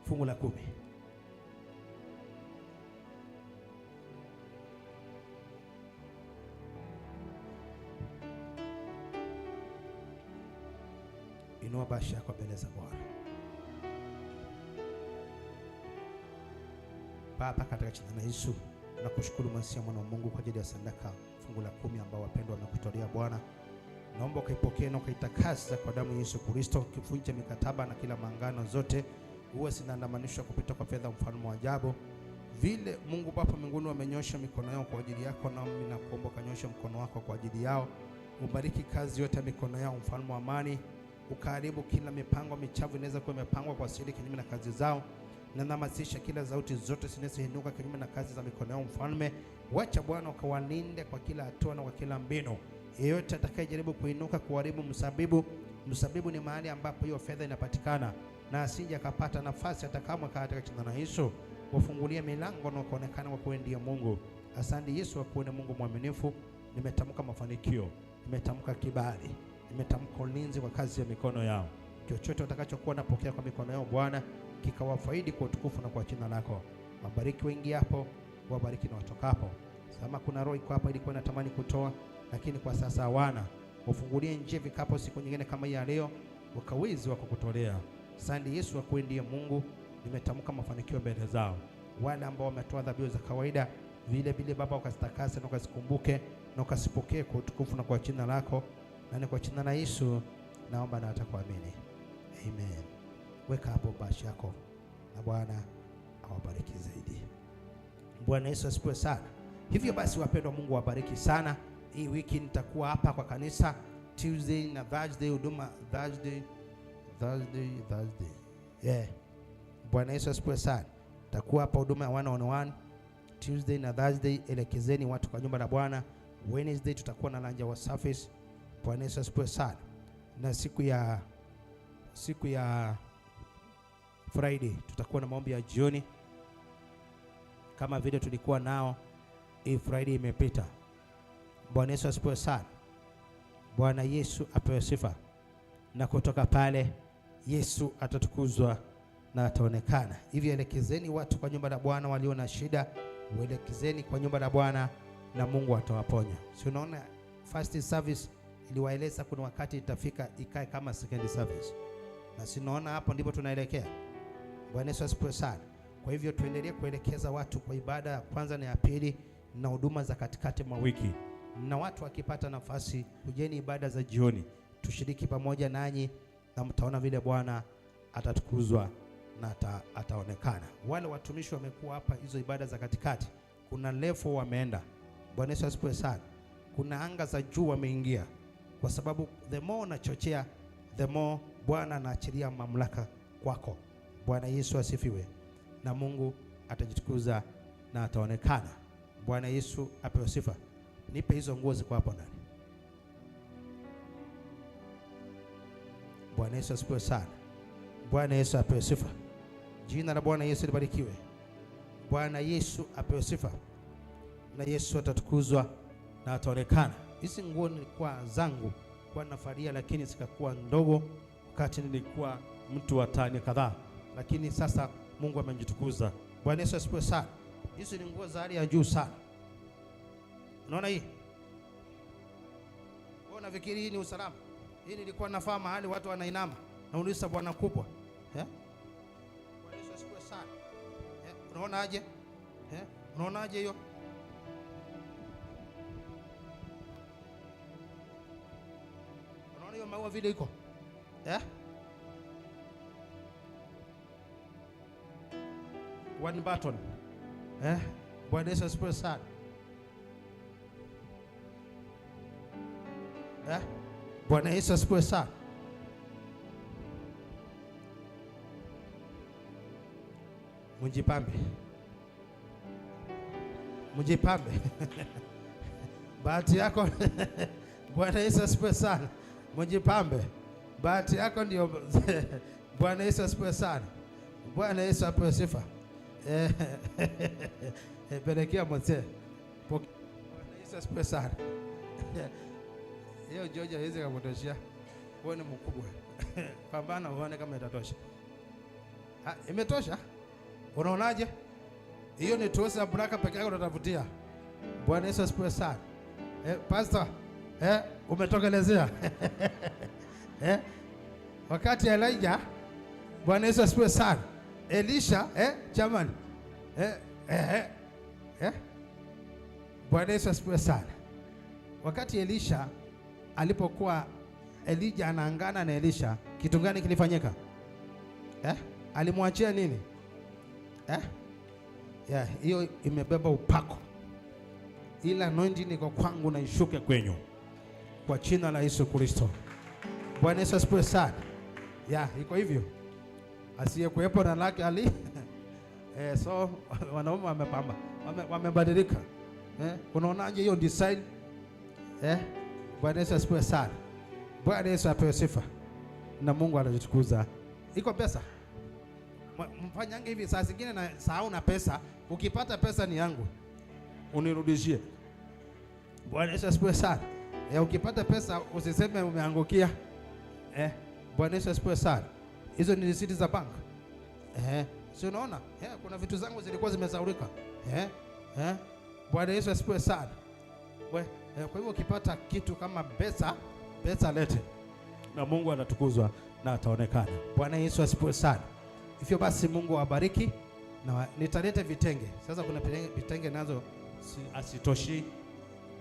fungu la 10. Inua basi yako mbele za Bwana. Baba, katika jina la Yesu nakushukuru Masihi mwana wa Mungu kwa ajili ya sadaka fungu la 10 ambao wapendwa wamekutolea Bwana. Naomba ukaipokee na ukaitakasa kwa damu ya Yesu Kristo, kivunje mikataba na kila maangano zote, uwe zinaandamanishwa kupita kwa fedha mfalme wa ajabu. Vile Mungu Baba mbinguni wamenyosha mikono yao kwa ajili yako, na mimi nakuomba kanyosha mkono wako kwa ajili yao. Ubariki kazi yote ya mikono yao mfalme wa amani. Ukaribu kila mipango michafu inaweza kuwa imepangwa kwa siri kinyume na kazi zao, na namasisha kila sauti zote zinazoinuka kinyume na kazi za mikono yao mfalme. Wacha Bwana ukawalinde kwa kila hatua na kwa kila mbinu. Yeyote atakayejaribu kuinuka kuharibu msabibu ni mahali ambapo hiyo fedha inapatikana, na asije akapata nafasi atakamwe katika jina la Yesu. Wafungulie milango na kuonekana kwa kuwa ndiye Mungu. Asante Yesu, akuone Mungu mwaminifu. Nimetamka mafanikio, nimetamka kibali, nimetamka ulinzi kwa kazi ya mikono yao. Chochote watakachokuwa napokea kwa mikono yao Bwana, kikawafaidi kwa utukufu na kwa jina lako. Wabariki wengi hapo, wabariki na watokapo. Sama kuna roho iko hapa ilikuwa inatamani kutoa lakini kwa sasa hawana. Wafungulie njia vikapo siku nyingine kama hii ya leo, wakawezi wako kutolea. Asante Yesu, akuwe ndiye Mungu. Nimetamka mafanikio mbele zao. Wale ambao wametoa dhabihu za kawaida vile vile Baba, ukazitakase na ukazikumbuke na ukasipokee kwa utukufu na kwa jina lako, na ni kwa jina la Yesu naomba na atakuamini. Amen. Weka hapo bashi yako na Bwana awabariki zaidi. Bwana Yesu asifiwe sana. Hivyo basi wapendwa, Mungu awabariki sana. Hii wiki nitakuwa hapa kwa kanisa Tuesday na Thursday, huduma Thursday. Yeah. Bwana Yesu asifiwe sana. Nitakuwa hapa huduma ya 1-on-1 Tuesday na Thursday. Elekezeni watu kwa nyumba la Bwana. Wednesday tutakuwa na lanja wa service. Bwana Yesu asifiwe sana. Na siku ya Friday tutakuwa na maombi ya jioni kama vile tulikuwa nao hii Friday imepita. Bwana Yesu asifiwe sana. Bwana Yesu apewe sifa. Na kutoka pale Yesu atatukuzwa na ataonekana. Hivyo elekezeni watu kwa nyumba la Bwana walio na shida, uelekezeni kwa nyumba la Bwana na Mungu atawaponya. Si unaona first service iliwaeleza kuna wakati itafika ikae kama second service. Na sinaona hapo ndipo tunaelekea. Bwana Yesu asifiwe sana. Kwa hivyo tuendelee kuelekeza watu kwa ibada ya kwanza na ya pili na huduma za katikati mwa wiki. Na watu wakipata nafasi, kujeni ibada za jioni, tushiriki pamoja nanyi na mtaona vile Bwana atatukuzwa na ataonekana. Wale watumishi wamekuwa hapa hizo ibada za katikati, kuna level wameenda. Bwana Yesu asifiwe sana. Kuna anga za juu wameingia, kwa sababu the more unachochea the more Bwana anaachilia mamlaka kwako. Bwana Yesu asifiwe. Na Mungu atajitukuza na ataonekana. Bwana Yesu apewe sifa. Nipe hizo nguo ziko hapo ndani. Bwana Yesu asifiwe sana. Bwana Yesu apewe sifa. Jina la Bwana Yesu libarikiwe. Bwana Yesu apewe sifa. Na Yesu atatukuzwa na ataonekana. Hizi nguo nilikuwa zangu kwa nafaria, lakini zikakuwa ndogo wakati nilikuwa mtu wa tani kadhaa, lakini sasa Mungu amejitukuza. Bwana Yesu asifiwe sana. Hizi ni nguo za hali ya juu sana. Unaona hii? Wewe unafikiri hii ni usalama? Hii nilikuwa nafaa mahali watu wanainama na uliza Bwana kubwa. Bwana Yesu asifiwe sana. Unaona aje? Unaona aje hiyo? Unaona hiyo maua vile iko? One button. Bwana Yesu asifiwe sana. Bwana Yesu asifiwe sana. Mujipambe. Mujipambe. Bahati yako. Bwana Yesu asifiwe sana. Mujipambe. Bahati yako ndio. Bwana Yesu asifiwe sana. Bwana Yesu apewe sifa. Pelekea mzee. Bwana Yesu asifiwe sana. Hiyo George haiwezi kukutoshia. Wewe ni mkubwa. Pambana uone kama itatosha. Imetosha? Unaonaje? Hiyo ni tuosa baraka peke yake unatafutia. Bwana Yesu asifiwe sana. Pastor, umetokelezea. Wakati Elijah, Bwana Yesu asifiwe sana. Elisha, jamani. Bwana Yesu asifiwe sana. Wakati Elisha alipokuwa Elijah anaangana na Elisha, kitu gani kilifanyika? Alimwachia nini? Hiyo imebeba upako. Ila anointing iko kwangu na ishuke kwenyu kwa jina la Yesu Kristo. Bwana Yesu asifiwe sana. Iko hivyo. Asiyekuwepo na lake ali. So wanaume wamepamba. Wamebadilika. Unaonaje hiyo design? Bwana Yesu asifiwe sana. Bwana Yesu apewe sifa. Na Mungu anajitukuza. Iko pesa. Mfanyange hivi saa zingine na sahau na pesa. Ukipata pesa ni yangu, unirudishie. Bwana Yesu asifiwe sana. Ukipata pesa usiseme umeangukia. Bwana Yesu asifiwe sana. Hizo ni risiti za bank. Si unaona? Kuna vitu zangu zilikuwa zimesahaulika. Bwana Yesu asifiwe sana. Kwa hivyo ukipata kitu kama pesa lete. Na Mungu anatukuzwa na ataonekana. Bwana Yesu asifiwe sana. Hivyo basi Mungu awabariki na nitalete vitenge. Sasa kuna vitenge nazo asitoshi.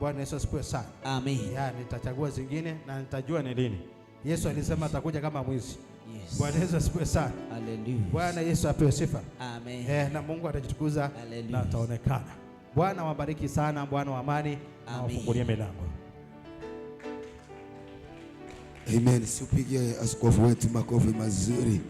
Bwana Yesu asifiwe sana. Amen. Nitachagua zingine na nitajua ni lini. Yesu alisema atakuja kama mwizi. Yes. Bwana Yesu asifiwe sana. Hallelujah. Bwana Yesu apewe sifa. Amen. Na Mungu atajitukuza na ataonekana. Bwana wabariki sana, Bwana wa amani na wafungulie milango. Amen. Siupigie askofu wetu makofi mazuri.